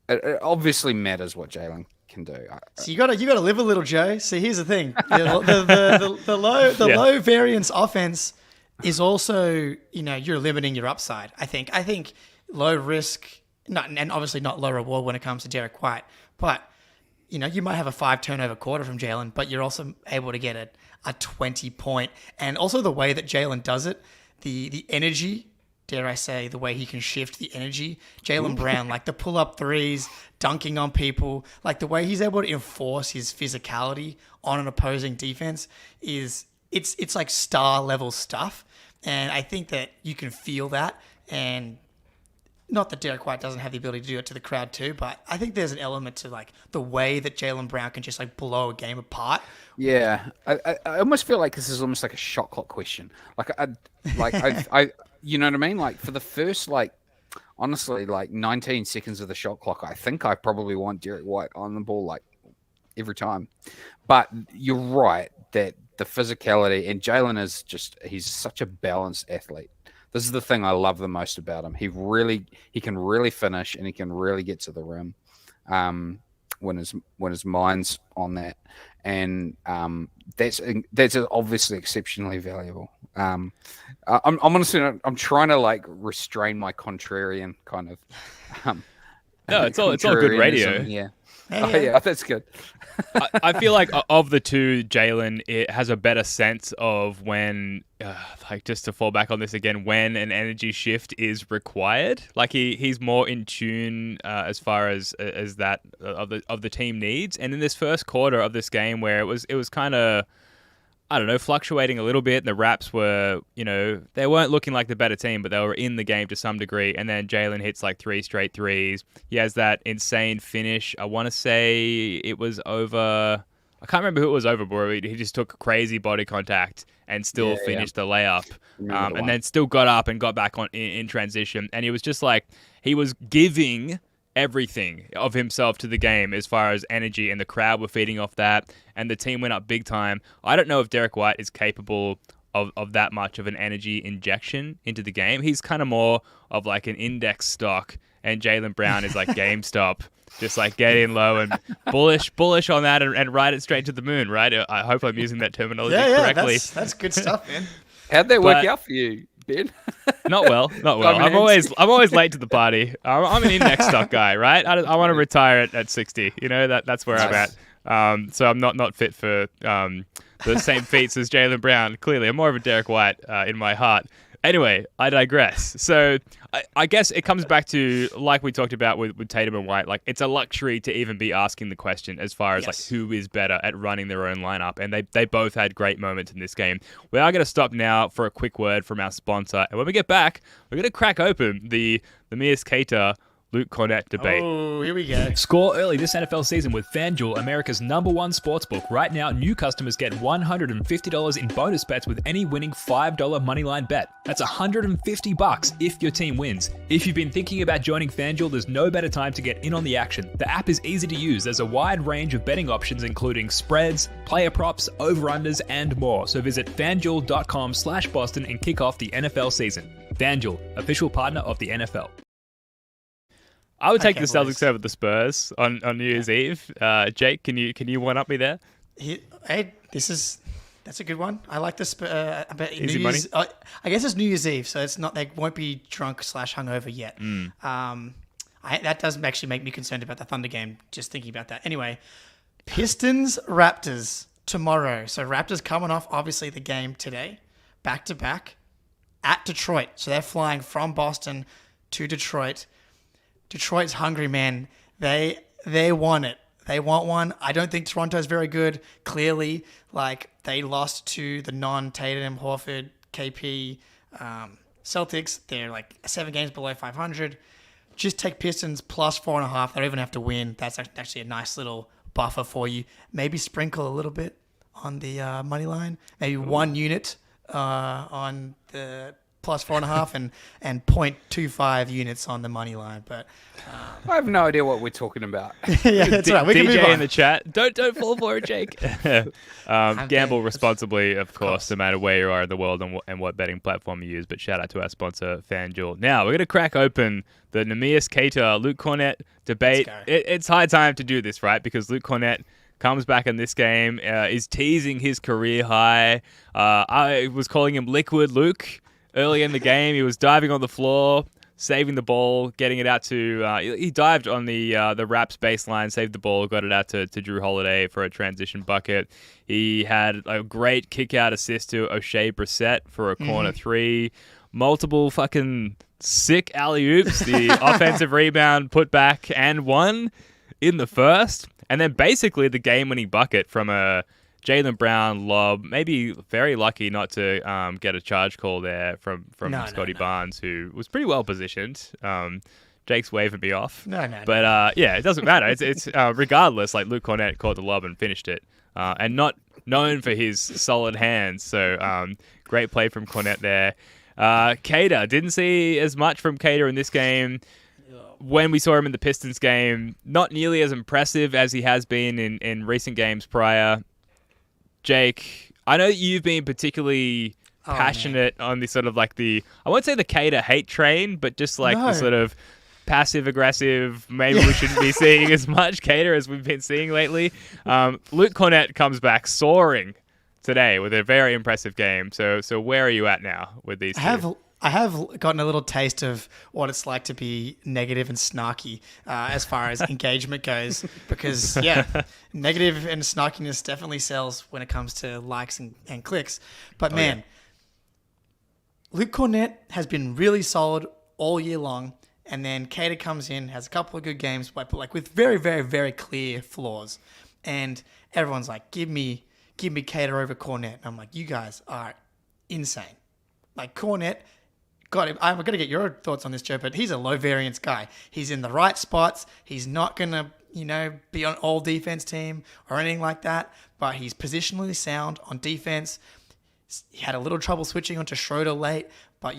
It obviously matters what Jaylen can do. So you got to live a little, Joe. See, here's the thing: the low variance offense is also, you're limiting your upside. I think low risk, and obviously not low reward when it comes to Derrick White, but you might have a 5 turnover quarter from Jaylen, but you're also able to get a 20-point, and also the way that Jaylen does it, the energy. Dare I say, the way he can shift the energy. Jaylen Brown, like the pull-up threes, dunking on people, like the way he's able to enforce his physicality on an opposing defense it's like star-level stuff. And I think that you can feel that. And not that Derrick White doesn't have the ability to do it to the crowd too, but I think there's an element to like the way that Jaylen Brown can just like blow a game apart. Yeah, I almost feel like this is almost like a shot clock question. I you know what I mean? Like for the first, honestly, 19 seconds of the shot clock, I think I probably want Derrick White on the ball like every time. But you're right that the physicality, and Jaylen he's such a balanced athlete. This is the thing I love the most about him. He can really finish, and he can really get to the rim when his mind's on that. And that's obviously exceptionally valuable. I'm honestly, I'm trying to restrain my contrarian kind of. No, it's all good radio. Yeah. Yeah, that's good. I feel like of the two, Jaylen, it has a better sense of when, just to fall back on this again, when an energy shift is required. Like he's more in tune as far as that of the team needs. And in this first quarter of this game, where it was kind of, I don't know, fluctuating a little bit. And the Raps were, they weren't looking like the better team, but they were in the game to some degree. And then Jaylen hits 3 straight threes. He has that insane finish. I want to say it was over. I can't remember who it was over, but he just took crazy body contact and still finished the layup. And then still got up and got back on in transition. And it was just he was giving everything of himself to the game as far as energy, and the crowd were feeding off that, and the team went up big time. I don't know if Derrick White is capable of that much of an energy injection into the game. He's kind of more of an index stock, and Jaylen Brown is GameStop, just get in low and bullish on that and ride it straight to the moon, right? I hope I'm using that terminology correctly. That's good stuff, man. How'd that work out for you, Ben? Not well. I'm always late to the party. I'm an index stock guy, right? I want to retire at 60. That's where I'm at. So I'm not fit for the same feats as Jaylen Brown. Clearly, I'm more of a Derrick White in my heart. Anyway, I digress. So I guess it comes back to, like we talked about with Tatum and White, it's a luxury to even be asking the question as far as who is better at running their own lineup. And they both had great moments in this game. We are going to stop now for a quick word from our sponsor. And when we get back, we're going to crack open the Queta Luke Cornet debate. Oh, here we go. Score early this NFL season with FanDuel, America's #1 sportsbook. Right now, new customers get $150 in bonus bets with any winning $5 moneyline bet. That's $150 if your team wins. If you've been thinking about joining FanDuel, there's no better time to get in on the action. The app is easy to use. There's a wide range of betting options, including spreads, player props, over-unders, and more. So visit FanDuel.com/Boston and kick off the NFL season. FanDuel, official partner of the NFL. I would take the Celtics over the Spurs on New Year's Eve. Jake, can you one-up me there? Hey, that's a good one. I like this. Easy money. I guess it's New Year's Eve, so it's not. They won't be drunk / hungover yet. That does actually make me concerned about the Thunder game. Just thinking about that. Anyway, Pistons Raptors tomorrow. So Raptors coming off obviously the game today, back to back at Detroit. So they're flying from Boston to Detroit. Detroit's hungry, man. They want it. They want one. I don't think Toronto's very good. Clearly, they lost to the non-Tatum, Horford, KP Celtics, they're like 7 games below 500. Just take Pistons plus 4.5. They don't even have to win. That's actually a nice little buffer for you. Maybe sprinkle a little bit on the money line. Maybe 1 unit on the plus 4.5 and 0.25 units on the money line. But I have no idea what we're talking about. yeah, that's right. We can move DJ on. in the chat. Don't fall for it, Jake. Gamble responsibly, of course, no matter where you are in the world and what betting platform you use. But shout out to our sponsor, FanDuel. Now we're gonna crack open the Neemias Queta, Luke Kornet debate. It's high time to do this, right? Because Luke Kornet comes back in this game, is teasing his career high. I was calling him Liquid Luke early in the game. He was diving on the floor, saving the ball, getting it out to... he dived on the Raps baseline, saved the ball, got it out to Drew Holiday for a transition bucket. He had a great kick-out assist to O'Shea Brissett for a corner three. Multiple fucking sick alley-oops. The offensive rebound, put back, and one in the first. And then basically the game-winning bucket from a Jaylen Brown lob, maybe very lucky not to get a charge call there from Scotty Barnes, who was pretty well positioned. Jake's waving me off. But yeah, it doesn't matter. It's regardless, like Luke Cornet caught the lob and finished it. And not known for his solid hands. So great play from Cornet there. Queta, didn't see as much from Queta in this game. When we saw him in the Pistons game, not nearly as impressive as he has been in recent games prior. Jake, I know you've been particularly passionate on the sort of like I won't say the Queta hate train, but just like the sort of passive aggressive, maybe we shouldn't be seeing as much Queta as we've been seeing lately. Luke Kornet comes back soaring today with a very impressive game. So where are you at now with these two? I have gotten a little taste of what it's like to be negative and snarky as far as engagement goes, because negative and snarkiness definitely sells when it comes to likes and clicks. But Luke Kornet has been really solid all year long, and then Queta comes in, has a couple of good games, but like with very, very, very clear flaws, and everyone's like, give me Queta over Kornet. And I'm like, you guys are insane. Like Kornet. God, I'm going to get your thoughts on this, Joe, but he's a low variance guy. He's in the right spots. He's not going to, be on all defense team or anything like that, but he's positionally sound on defense. He had a little trouble switching onto Schroeder late, but,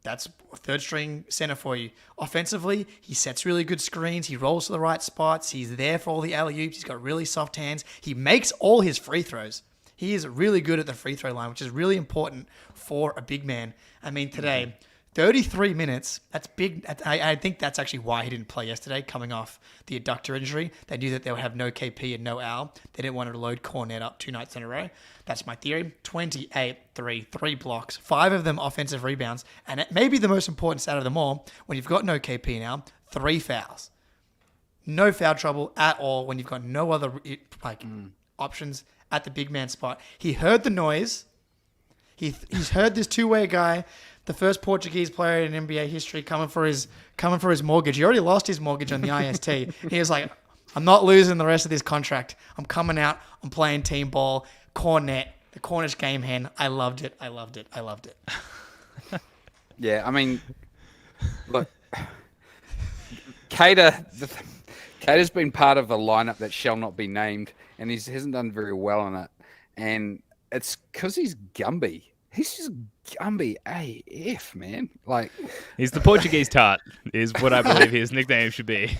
that's a third string center for you. Offensively, he sets really good screens. He rolls to the right spots. He's there for all the alley-oops. He's got really soft hands. He makes all his free throws. He is really good at the free throw line, which is really important for a big man. I mean, today, 33 minutes, that's big. I think that's actually why he didn't play yesterday, coming off the adductor injury. They knew that they would have no KP and no Al. They didn't want to load Cornet up 2 nights in a row. That's my theory. 28, 3 blocks, 5 of them offensive rebounds. And it may be the most important stat of them all, when you've got no KP now, 3 fouls. No foul trouble at all when you've got no other options at the big man spot. He heard the noise. He's heard this two-way guy, the first Portuguese player in NBA history, coming for his mortgage. He already lost his mortgage on the IST. He was like, I'm not losing the rest of this contract. I'm coming out. I'm playing team ball. Cornet, the Cornish game hen. I loved it. Yeah, I mean, look, Queta's been part of a lineup that shall not be named, and he hasn't done very well on it. And it's because he's Gumby. He's just Gumby AF, man. Like, he's the Portuguese tart, is what I believe his nickname should be.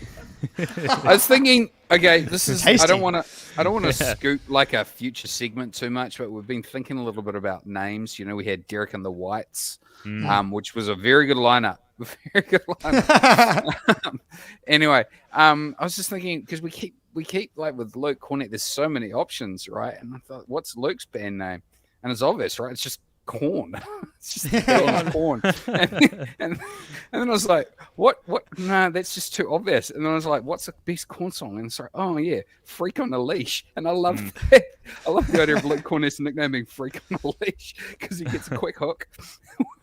I was thinking, okay, this is. Tasty. I don't want to scoot like a future segment too much, but we've been thinking a little bit about names. We had Derrick and the Whites, which was a very good lineup. Anyway, I was just thinking, because we keep like with Luke Cornet, there's so many options, right? And I thought, what's Luke's band name? And it's obvious, right? It's just Corn. It's just Corn. And then I was like, what? No, that's just too obvious. And then I was like, what's the best Corn song? And it's like, oh yeah, Freak on a Leash. And I love that. I love the idea of Luke Cornet's nickname being Freak on a Leash, because he gets a quick hook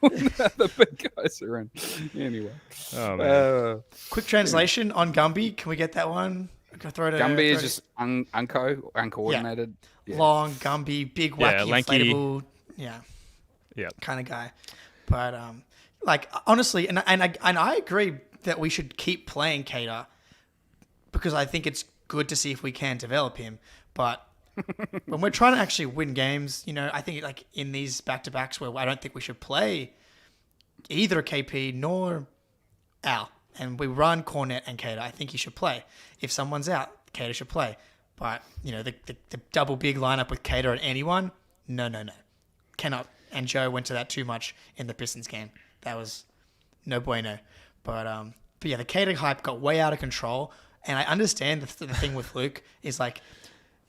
when the big guys are in. Anyway. Oh, man. Quick translation on Gumby. Can we get that one? Gumby is just uncoordinated. Yeah. Long, Gumby, big, wacky, lanky. inflatable, Yeah. kind of guy. But like honestly, and I agree that we should keep playing Queta because I think it's good to see if we can develop him. But when we're trying to actually win games, I think like in these back-to-backs where I don't think we should play either KP nor Al, and we run Cornet and Queta, I think he should play. If someone's out, Queta should play. But the double big lineup with Queta and anyone, no, cannot. And Joe went to that too much in the Pistons game. That was no bueno. But yeah, the Queta hype got way out of control. And I understand the thing with Luke is like,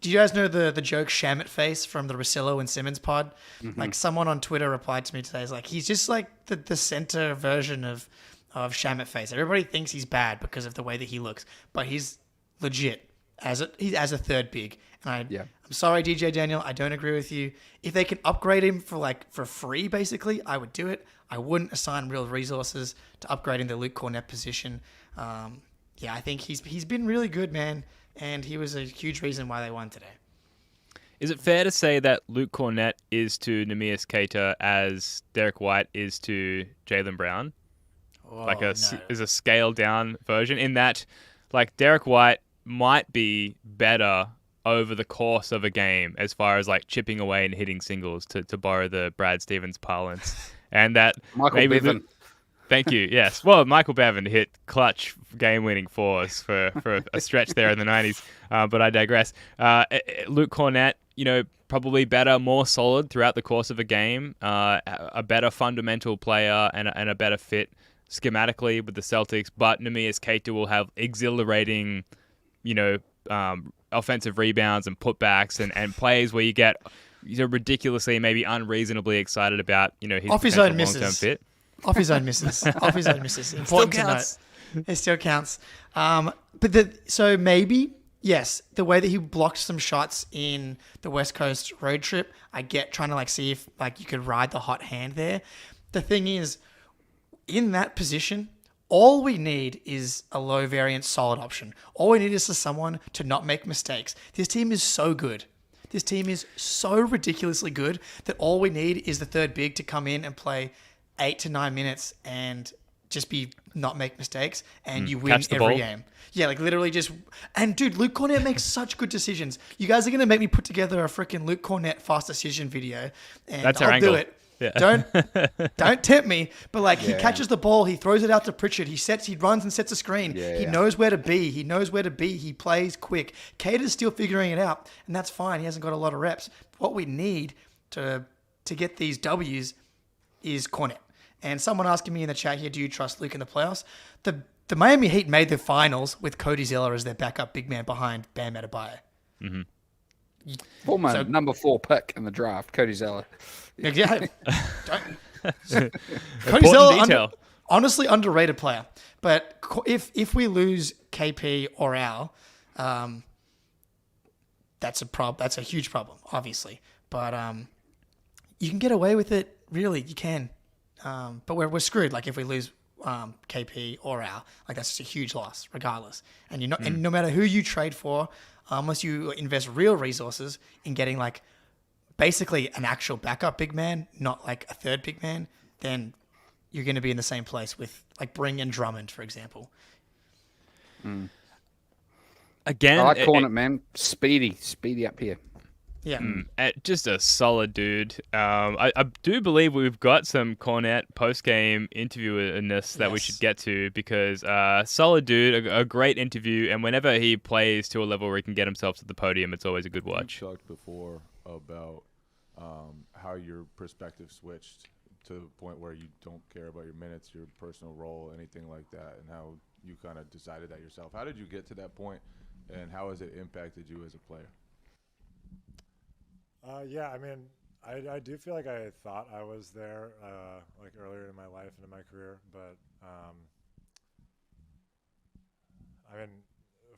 do you guys know the joke Shamit face from the Russillo and Simmons pod? Mm-hmm. Like someone on Twitter replied to me today, is like, he's just like the center version of Shamit face. Everybody thinks he's bad because of the way that he looks, but he's legit he's as a third big. And I'm sorry, DJ Daniel, I don't agree with you. If they can upgrade him for free, basically, I would do it. I wouldn't assign real resources to upgrading the Luke Kornet position. I think he's been really good, man, and he was a huge reason why they won today. Is it fair to say that Luke Kornet is to Neemias Queta as Derrick White is to Jaylen Brown? Is a scaled down version in that, like, Derrick White might be better over the course of a game as far as like chipping away and hitting singles, to borrow the Brad Stevens parlance, and that Michael Bevan. Thank you. Yes. Well, Michael Bevan hit clutch game-winning fours for a stretch there in the 90s, but I digress. Luke Kornet, probably better, more solid throughout the course of a game, a better fundamental player and a better fit schematically with the Celtics, but Neemias Queta will have exhilarating, offensive rebounds and putbacks and plays where you get ridiculously, maybe unreasonably excited about, his off his own long-term misses. fit. Off his own misses. Important to note. It still counts. So maybe, yes, the way that he blocked some shots in the West Coast road trip, I get trying to like see if like you could ride the hot hand there. The thing is, in that position, all we need is a low variance solid option. All we need is for someone to not make mistakes. This team is so good. This team is so ridiculously good that all we need is the third big to come in and play 8 to 9 minutes and just not make mistakes, and you win every game. Yeah, like literally just... And dude, Luke Kornet makes such good decisions. You guys are going to make me put together a freaking Luke Kornet fast decision video, and That's our I'll angle. do it. Yeah. Don't tempt me. But like he catches the ball, he throws it out to Pritchard, he runs and sets a screen. He knows where to be. He plays quick. Cater's still figuring it out, and that's fine. He hasn't got a lot of reps. What we need to get these W's is Cornet. And someone asking me in the chat here, do you trust Luke in the playoffs? The Miami Heat made the finals with Cody Zeller as their backup big man behind Bam Adebayo. Mm-hmm. Former number 4 pick in the draft, Cody Zeller. Yeah. Cody Zeller, honestly underrated player. But if we lose KP or Al, that's a huge problem, obviously. But you can get away with it. Really, you can. But we're screwed. Like if we lose KP or Al, like that's just a huge loss, regardless. And and no matter who you trade for, unless you invest real resources in getting like basically an actual backup big man, not like a third big man, then you're going to be in the same place with like Bring and Drummond, for example. Again, I like Cornet, man. Speedy up here. Yeah. Just a solid dude. I do believe we've got some Cornet post-game interview in this that we should get to, because solid dude, a great interview, and whenever he plays to a level where he can get himself to the podium, it's always a good watch. You talked before about how your perspective switched to the point where you don't care about your minutes, your personal role, anything like that, and how you kind of decided that yourself. How did you get to that point, and how has it impacted you as a player? Yeah, I mean, I do feel like I thought I was there like earlier in my life and in my career, but I mean,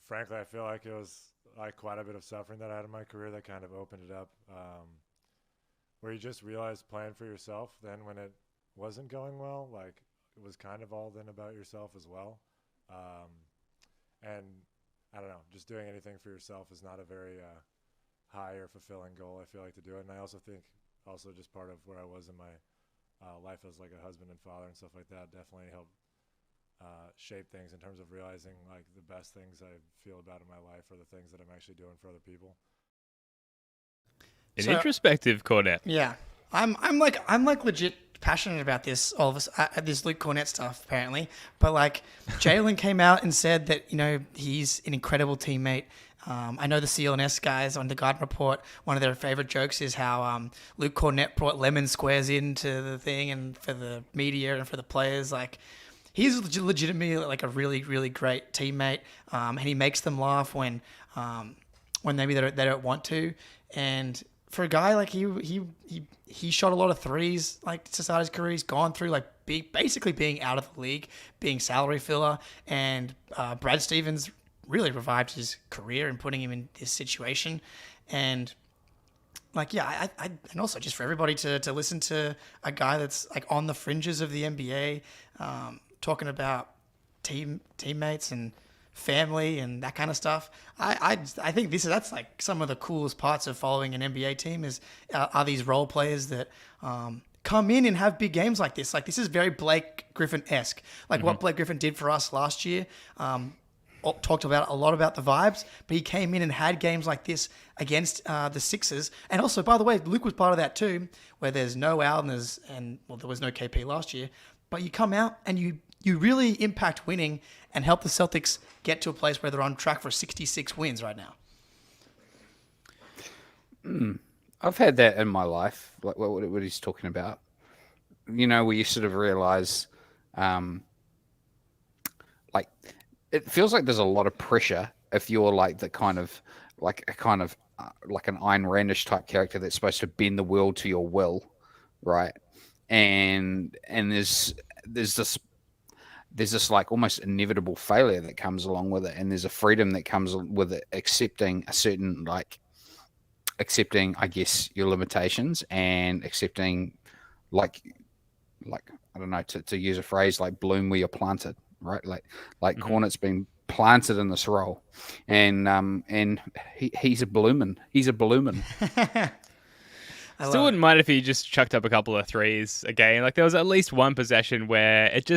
frankly, I feel like it was like quite a bit of suffering that I had in my career that kind of opened it up, where you just realize playing for yourself, then when it wasn't going well, like it was kind of all then about yourself as well. And I don't know, just doing anything for yourself is not a very high or fulfilling goal, I feel like, to do it. And I also think just part of where I was in my life as like a husband and father and stuff like that definitely helped shape things in terms of realizing like the best things I feel about in my life are the things that I'm actually doing for other people. An introspective Cornet. Yeah, I'm like legit passionate about this, all of us, this Luke Kornet stuff apparently. But like Jaylen came out and said that, you know, he's an incredible teammate. I know the CLNS guys on the Garden Report, one of their favorite jokes is how Luke Kornet brought lemon squares into the thing and for the media and for the players. Like, he's legitimately like a really, really great teammate, and he makes them laugh when maybe they don't want to. And for a guy like he shot a lot of threes like to start his career. He's gone through like basically being out of the league, being salary filler, and Brad Stevens really revived his career and putting him in this situation. And like, yeah, I and also just for everybody to listen to a guy that's like on the fringes of the NBA, talking about teammates and family and that kind of stuff. I think that's like some of the coolest parts of following an NBA team are these role players that come in and have big games like this. Like, this is very Blake Griffin-esque. Like what Blake Griffin did for us last year. Talked about a lot about the vibes, but he came in and had games like this against the Sixers. And also, by the way, Luke was part of that too, where there's no Al and there was no KP last year. But you come out and you really impact winning and help the Celtics get to a place where they're on track for 66 wins right now. I've had that in my life, like what he's talking about. You know, where you sort of realize, like, it feels like there's a lot of pressure if you're like an Ayn Randish type character that's supposed to bend the world to your will, right? And there's this like almost inevitable failure that comes along with it, and there's a freedom that comes with it, accepting, I guess, your limitations, and accepting like I don't know, to use a phrase, like bloom where you're planted, right? Like Cornet's been planted in this role, and he's a bloomin'. Still wouldn't mind if he just chucked up a couple of threes again. Like, there was at least one possession where it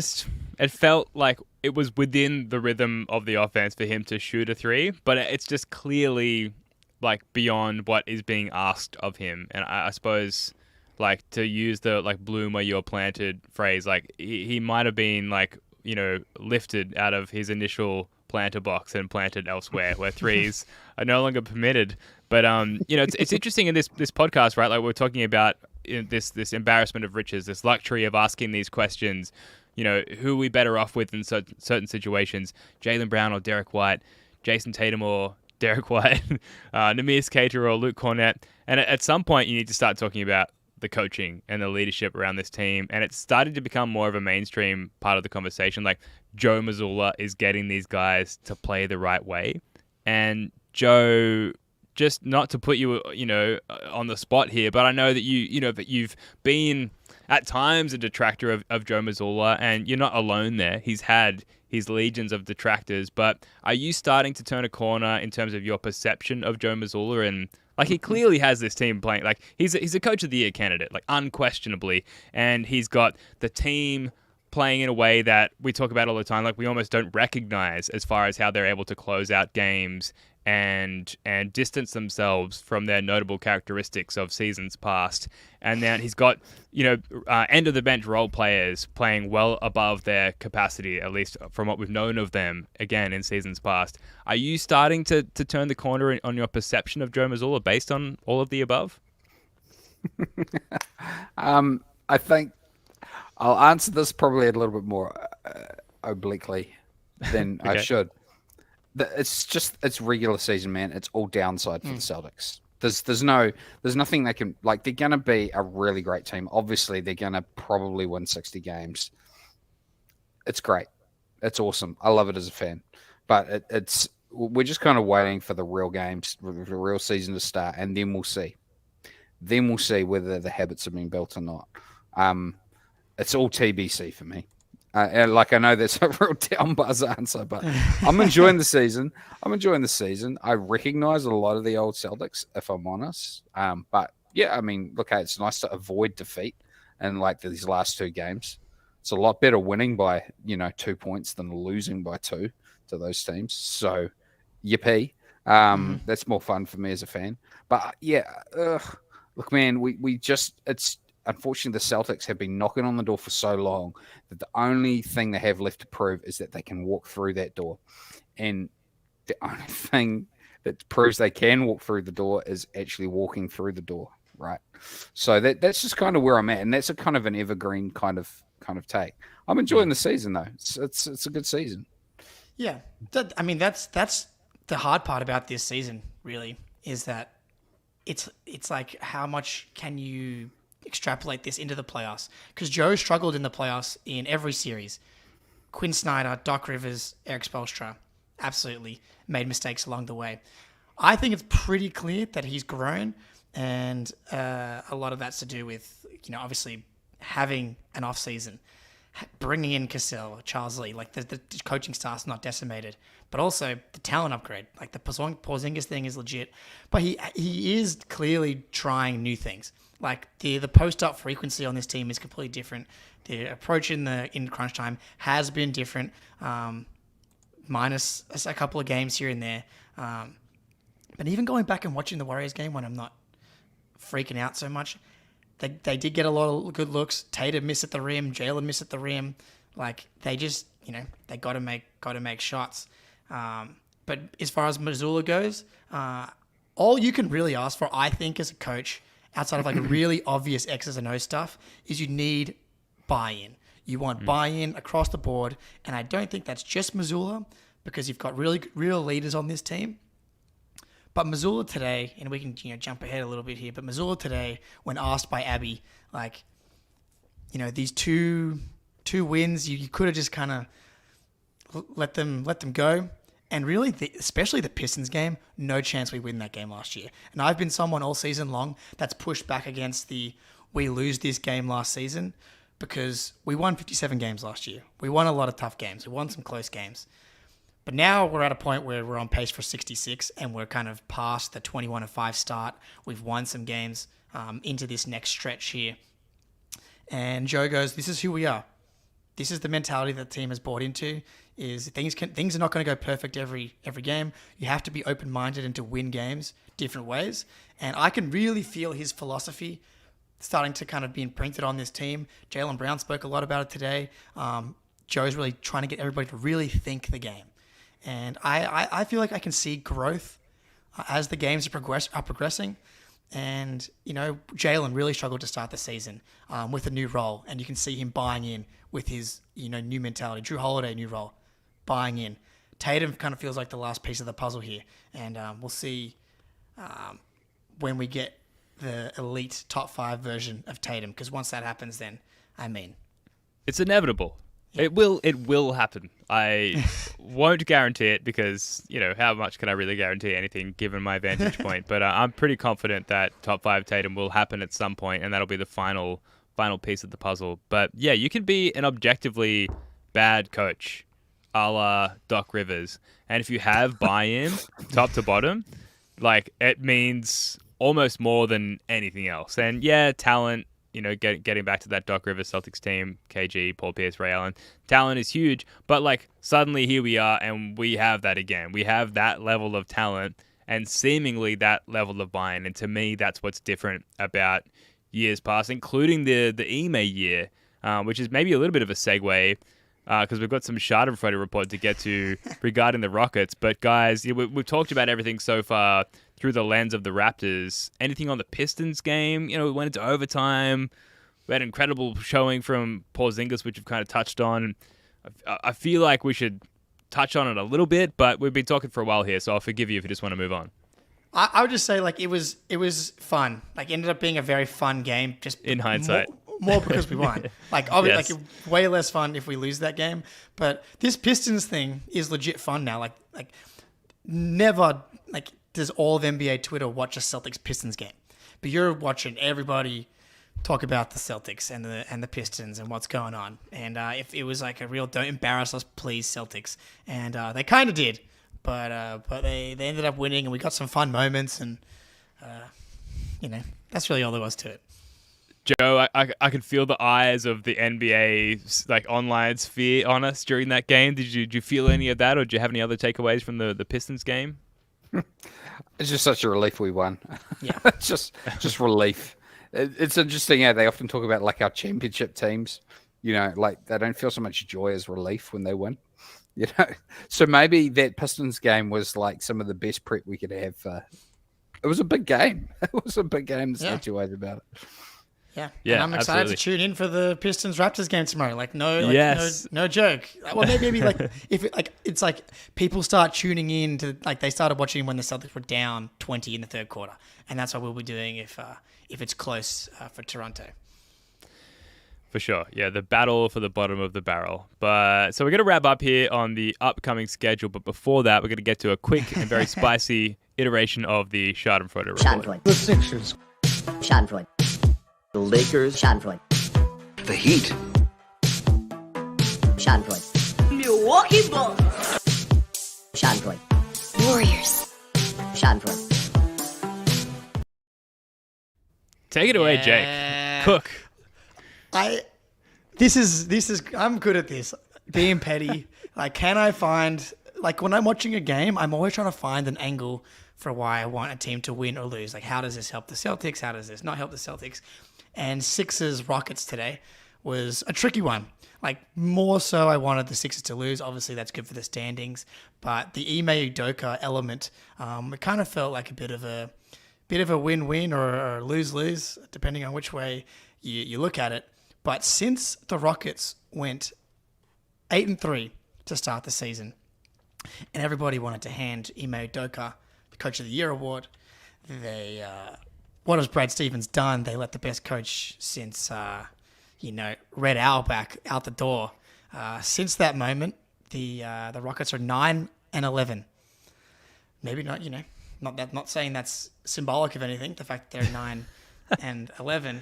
felt like it was within the rhythm of the offense for him to shoot a three, but it's just clearly like beyond what is being asked of him. And I suppose, like, to use the like bloom where you're planted phrase, like he might have been like, you know, lifted out of his initial planter box and planted elsewhere where threes are no longer permitted. But you know, it's interesting in this podcast, right? Like, we're talking about this embarrassment of riches, this luxury of asking these questions. You know, who are we better off with in certain situations? Jaylen Brown or Derrick White? Jayson Tatum or Derrick White? Neemias Queta or Luke Cornet? And at some point, you need to start talking about the coaching and the leadership around this team. And it's started to become more of a mainstream part of the conversation. Like, Joe Mazzulla is getting these guys to play the right way. And Joe, just not to put you, you know, on the spot here, but I know that that you've been at times a detractor of Joe Mazzulla, and you're not alone there. He's had his legions of detractors, but are you starting to turn a corner in terms of your perception of Joe Mazzulla? And like, he clearly has this team playing, like, he's a coach of the year candidate, like, unquestionably, and he's got the team playing in a way that we talk about all the time, like, we almost don't recognize as far as how they're able to close out games and distance themselves from their notable characteristics of seasons past. And then he's got, you know, end of the bench role players playing well above their capacity, at least from what we've known of them, again, in seasons past. Are you starting to turn the corner on your perception of Joe Mazzulla based on all of the above? I think I'll answer this probably a little bit more obliquely than Okay. I should. It's regular season, man. It's all downside for the Celtics. There's nothing they can, like, they're going to be a really great team. Obviously, they're going to probably win 60 games. It's great. It's awesome. I love it as a fan. But we're just kind of waiting for the real games, the real season to start, and then we'll see. Then we'll see whether the habits have been built or not. It's all TBC for me. And like, I know that's a real down buzz answer, but I'm enjoying the season. I recognize a lot of the old Celtics, if I'm honest. But yeah, I mean, look, hey, it's nice to avoid defeat. in like these last 2 games. It's a lot better winning by 2 points than losing by 2 to those teams. So, yippee! That's more fun for me as a fan. But look, man, it's unfortunately the Celtics have been knocking on the door for so long that the only thing they have left to prove is that they can walk through that door, and the only thing that proves they can walk through the door is actually walking through the door, right? So that's just kind of where I'm at, and that's a kind of an evergreen kind of take. I'm enjoying the season though. It's a good season. Yeah, that's the hard part about this season. Really, is that it's like how much can you extrapolate this into the playoffs? Because Joe struggled in the playoffs in every series. Quinn Snyder, Doc Rivers, Eric Spoelstra, absolutely made mistakes along the way. I think it's pretty clear that he's grown, and a lot of that's to do with obviously having an off season, bringing in Cassell, Charles Lee, like the coaching staff's not decimated, but also the talent upgrade. Like the Porzingis thing is legit, but he is clearly trying new things. Like the post up frequency on this team is completely different. The approach in crunch time has been different, minus a couple of games here and there. But even going back and watching the Warriors game when I'm not freaking out so much, they did get a lot of good looks. Tatum missed at the rim, Jaylen missed at the rim. Like they just they got to make shots. But as far as Missoula goes, all you can really ask for, I think, as a coach, outside of like really obvious X's and O's stuff, is you need buy-in. You want buy-in across the board, and I don't think that's just Missoula, because you've got really real leaders on this team. But Missoula today, and we can jump ahead a little bit here, but Missoula today, when asked by Abby, like, these two wins, you could have just kind of let them go. And really, especially the Pistons game, no chance we win that game last year. And I've been someone all season long that's pushed back against we lose this game last season, because we won 57 games last year. We won a lot of tough games. We won some close games. But now we're at a point where we're on pace for 66, and we're kind of past the 21-5 start. We've won some games into this next stretch here. And Joe goes, this is who we are. This is the mentality that the team has bought into, is things are not going to go perfect every game. You have to be open-minded and to win games different ways. And I can really feel his philosophy starting to kind of be imprinted on this team. Jaylen Brown spoke a lot about it today. Joe's really trying to get everybody to really think the game. And I feel like I can see growth as the games are progressing. And, Jaylen really struggled to start the season with a new role. And you can see him buying in with his, new mentality. Drew Holiday, new role, buying in. Tatum kind of feels like the last piece of the puzzle here. And we'll see when we get the elite top 5 version of Tatum. Because once that happens, then, it's inevitable. Yeah. It will happen. I won't guarantee it because, how much can I really guarantee anything given my vantage point? But I'm pretty confident that top 5 Tatum will happen at some point, and that'll be the final piece of the puzzle. But yeah, you can be an objectively bad coach, a la Doc Rivers, and if you have buy-in top to bottom, like, it means almost more than anything else. And yeah, talent. Getting back to that Doc Rivers Celtics team, KG, Paul Pierce, Ray Allen, talent is huge. But like, suddenly here we are, and we have that again. We have that level of talent and seemingly that level of buy-in. And to me, that's what's different about years past, including the Ime year, which is maybe a little bit of a segue because we've got some Schadenfreude report to get to regarding the Rockets. But guys, we've talked about everything so far through the lens of the Raptors. Anything on the Pistons game? We went into overtime. We had an incredible showing from Porzingis, which we've kind of touched on. I feel like we should touch on it a little bit, but we've been talking for a while here, so I'll forgive you if you just want to move on. I would just say, like, it was fun. Like, it ended up being a very fun game. Just in hindsight. More because we won. Like, obviously, Yes. like, way less fun if we lose that game. But this Pistons thing is legit fun now. Like never, like, does all of NBA Twitter watch a Celtics Pistons game. But you're watching everybody talk about the Celtics and the Pistons and what's going on. And if it was like a real don't embarrass us, please, Celtics. And they kind of did. But they ended up winning, and we got some fun moments. And, that's really all there was to it. Joe, I could feel the eyes of the NBA like online sphere on us during that game. Did you feel any of that, or did you have any other takeaways from the Pistons game? It's just such a relief we won. Yeah. It's just relief. It's interesting how they often talk about like our championship teams. Like they don't feel so much joy as relief when they win. So maybe that Pistons game was like some of the best prep we could have. It was a big game. It was a big game. There's no two ways about it. Yeah, and I'm excited to tune in for the Pistons Raptors game tomorrow. No joke. Well, maybe like it's like people start tuning in to like they started watching when the Celtics were down 20 in the third quarter, and that's what we'll be doing if it's close for Toronto. For sure, yeah, the battle for the bottom of the barrel. But so we're going to wrap up here on the upcoming schedule. But before that, we're going to get to a quick and very spicy iteration of the Schadenfreude report. Schadenfreude. The Sixers. Schadenfreude. The Lakers. Schadenfreude. The Heat. Schadenfreude. Milwaukee Bucks. Schadenfreude. Warriors. Schadenfreude. Take it away, Jake. Cook. I'm good at this. Being petty. Like, can I find, like, when I'm watching a game, I'm always trying to find an angle for why I want a team to win or lose. Like, how does this help the Celtics? How does this not help the Celtics? And Sixers Rockets today was a tricky one. Like, more so I wanted the Sixers to lose. Obviously, that's good for the standings. But the Ime Udoka element, it kind of felt like a bit of a win-win or lose-lose, depending on which way you look at it. But since the Rockets went 8-3 to start the season, and everybody wanted to hand Ime Udoka the Coach of the Year award, what has Brad Stevens done? They let the best coach since Red Auerbach out the door. Since that moment, the Rockets are 9-11. Maybe not, not saying that's symbolic of anything. The fact that they're 9-11,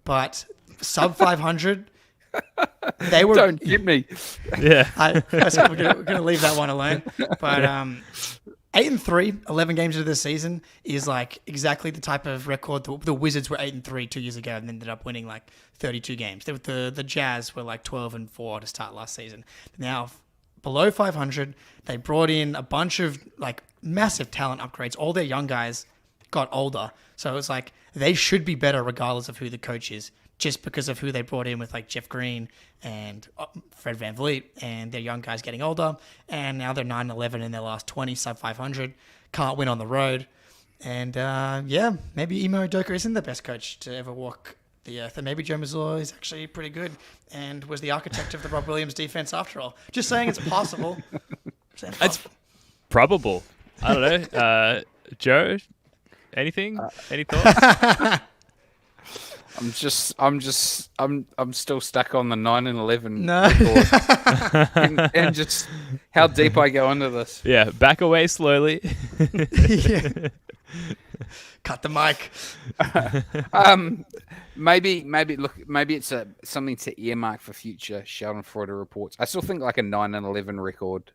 but sub 500. They were. Don't get me. Yeah, we're gonna leave that one alone. But 8-3, 11 games into the season is like exactly the type of record the Wizards were 8-3 2 years ago and ended up winning like 32 games. The Jazz were like 12-4 to start last season. Now below 500, they brought in a bunch of like massive talent upgrades. All their young guys got older, so it was like they should be better regardless of who the coach is, just because of who they brought in with like Jeff Green and Fred VanVleet and their young guys getting older. And now they're 9-11 in their last 20, sub 500. Can't win on the road. And maybe Ime Udoka isn't the best coach to ever walk the earth. And maybe Joe Mazzulla is actually pretty good and was the architect of the Rob Williams defense after all. Just saying it's possible. It's probable. I don't know. Joe, anything? Any thoughts? I'm still stuck on the 9-11 record. and just how deep I go into this. Yeah, back away slowly. Yeah. Cut the mic. Maybe it's something to earmark for future Schadenfreude reports. I still think like a 9-11 record,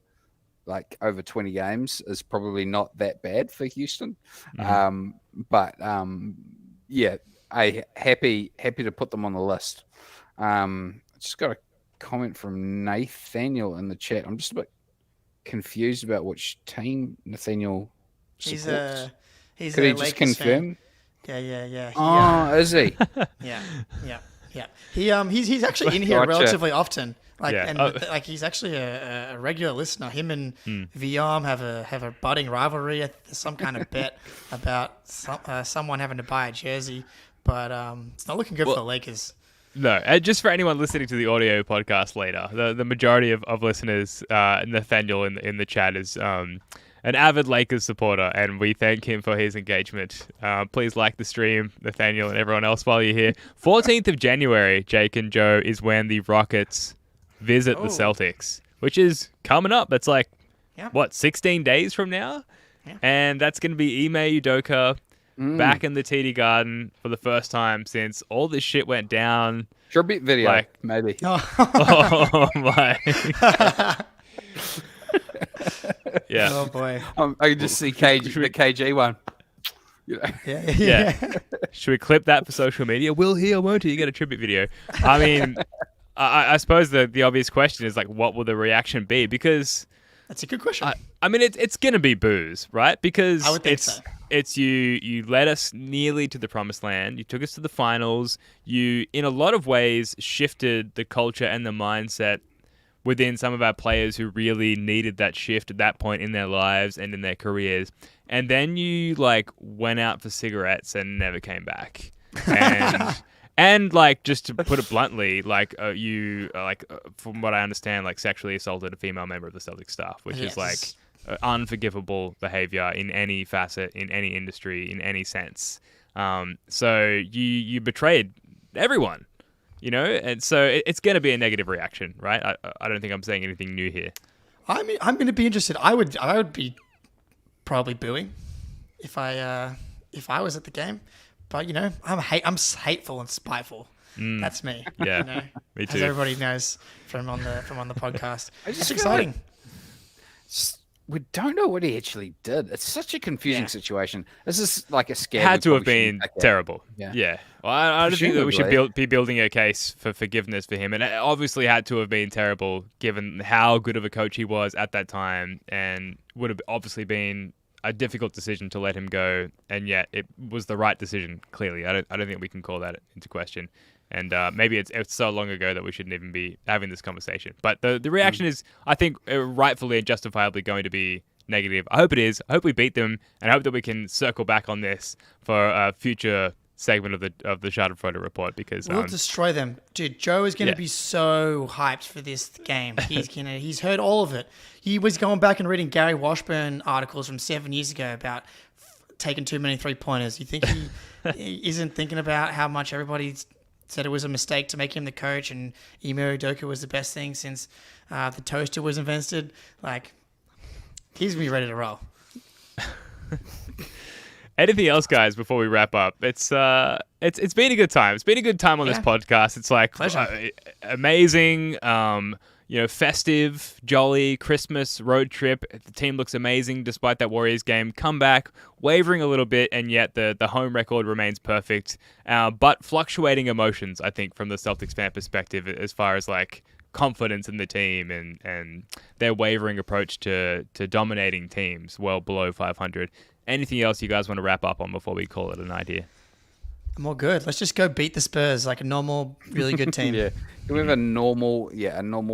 like over 20 games, is probably not that bad for Houston. Mm-hmm. Happy to put them on the list. Just got a comment from Nathaniel in the chat. I'm just a bit confused about which team Nathaniel supports. He's Could a he just Lakers confirm? fan. Yeah. Is he? Yeah. He's actually in here Gotcha. relatively often. Yeah. He's actually a regular listener. Him and Viam have a budding rivalry. Some kind of bet about someone having to buy a jersey, but it's not looking good for the Lakers. No, just for anyone listening to the audio podcast later, the majority of listeners, Nathaniel in the chat is an avid Lakers supporter, and we thank him for his engagement. Please like the stream, Nathaniel, and everyone else while you're here. 14th of January, Jake and Joe, is when the Rockets visit the Celtics, which is coming up. That's 16 days from now? Yeah. And that's going to be Ime Udoka back in the TD Garden for the first time since all this shit went down. Tribute video, maybe. Oh my. Yeah. Oh boy. I can just see the KG one. You know? Yeah. Should we clip that for social media? Will he or won't he get a tribute video? I mean, I suppose the obvious question is like, what will the reaction be? Because That's a good question. I mean, it's gonna be boos, right? Because I would think so. It's you led us nearly to the promised land. You took us to the finals. You, in a lot of ways, shifted the culture and the mindset within some of our players who really needed that shift at that point in their lives and in their careers. And then you like went out for cigarettes and never came back. And and like, just to put it bluntly, like from what I understand, like sexually assaulted a female member of the Celtics staff, which is like unforgivable behavior in any facet, in any industry, in any sense. So you betrayed everyone. And so it's going to be a negative reaction, right? I don't think I'm saying anything new here. I'm going to be interested. I would be probably booing if I was at the game, but I'm hateful and spiteful. That's me. Yeah, me too. As everybody knows from on the podcast. It's feel exciting. We don't know what he actually did. It's such a confusing situation. This is like a scare. Had to have been terrible. Yeah. Well, I don't think that we should be building a case for forgiveness for him. And it obviously had to have been terrible given how good of a coach he was at that time, and would have obviously been a difficult decision to let him go. And yet it was the right decision, clearly. I don't think we can call that into question. And maybe it's so long ago that we shouldn't even be having this conversation. But the reaction is, I think, rightfully and justifiably going to be negative. I hope it is. I hope we beat them, and I hope that we can circle back on this for a future segment of the Schadenfreude report, because we'll destroy them, dude. Joe is going to be so hyped for this game. He's heard all of it. He was going back and reading Gary Washburn articles from 7 years ago about taking too many 3-pointers. You think he isn't thinking about how much everybody's said it was a mistake to make him the coach, and Ime Udoka was the best thing since the toaster was invented. Like, he's going to be ready to roll. Anything else, guys, before we wrap up? It's been a good time. It's been a good time on this podcast. It's like amazing, festive, jolly Christmas road trip. The team looks amazing despite that Warriors game. Comeback, wavering a little bit, and yet the home record remains perfect. But fluctuating emotions, I think, from the Celtics fan perspective, as far as like confidence in the team and their wavering approach to dominating teams well below 500. Anything else you guys want to wrap up on before we call it a night here? I'm all good. Let's just go beat the Spurs like a normal, really good team. Yeah. Can we have a normal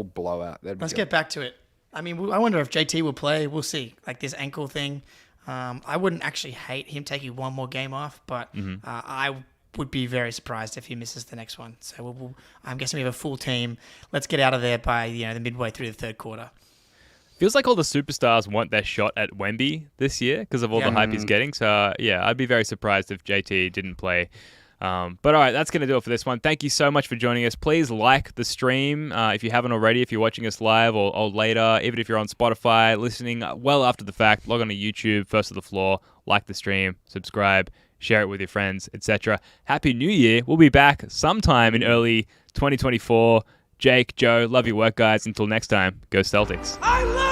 blowout? Let's get back to it. I mean, I wonder if JT will play. We'll see. Like this ankle thing. I wouldn't actually hate him taking one more game off, but I would be very surprised if he misses the next one. So I'm guessing we have a full team. Let's get out of there by the midway through the third quarter. Feels like all the superstars want their shot at Wemby this year because of all the hype he's getting. So, I'd be very surprised if JT didn't play. But all right, that's going to do it for this one. Thank you so much for joining us. Please like the stream if you haven't already, if you're watching us live or later, even if you're on Spotify, listening well after the fact, log on to YouTube, First to the Floor, like the stream, subscribe, share it with your friends, etc. Happy New Year. We'll be back sometime in early 2024. Jake, Joe, love your work, guys. Until next time, go Celtics. I love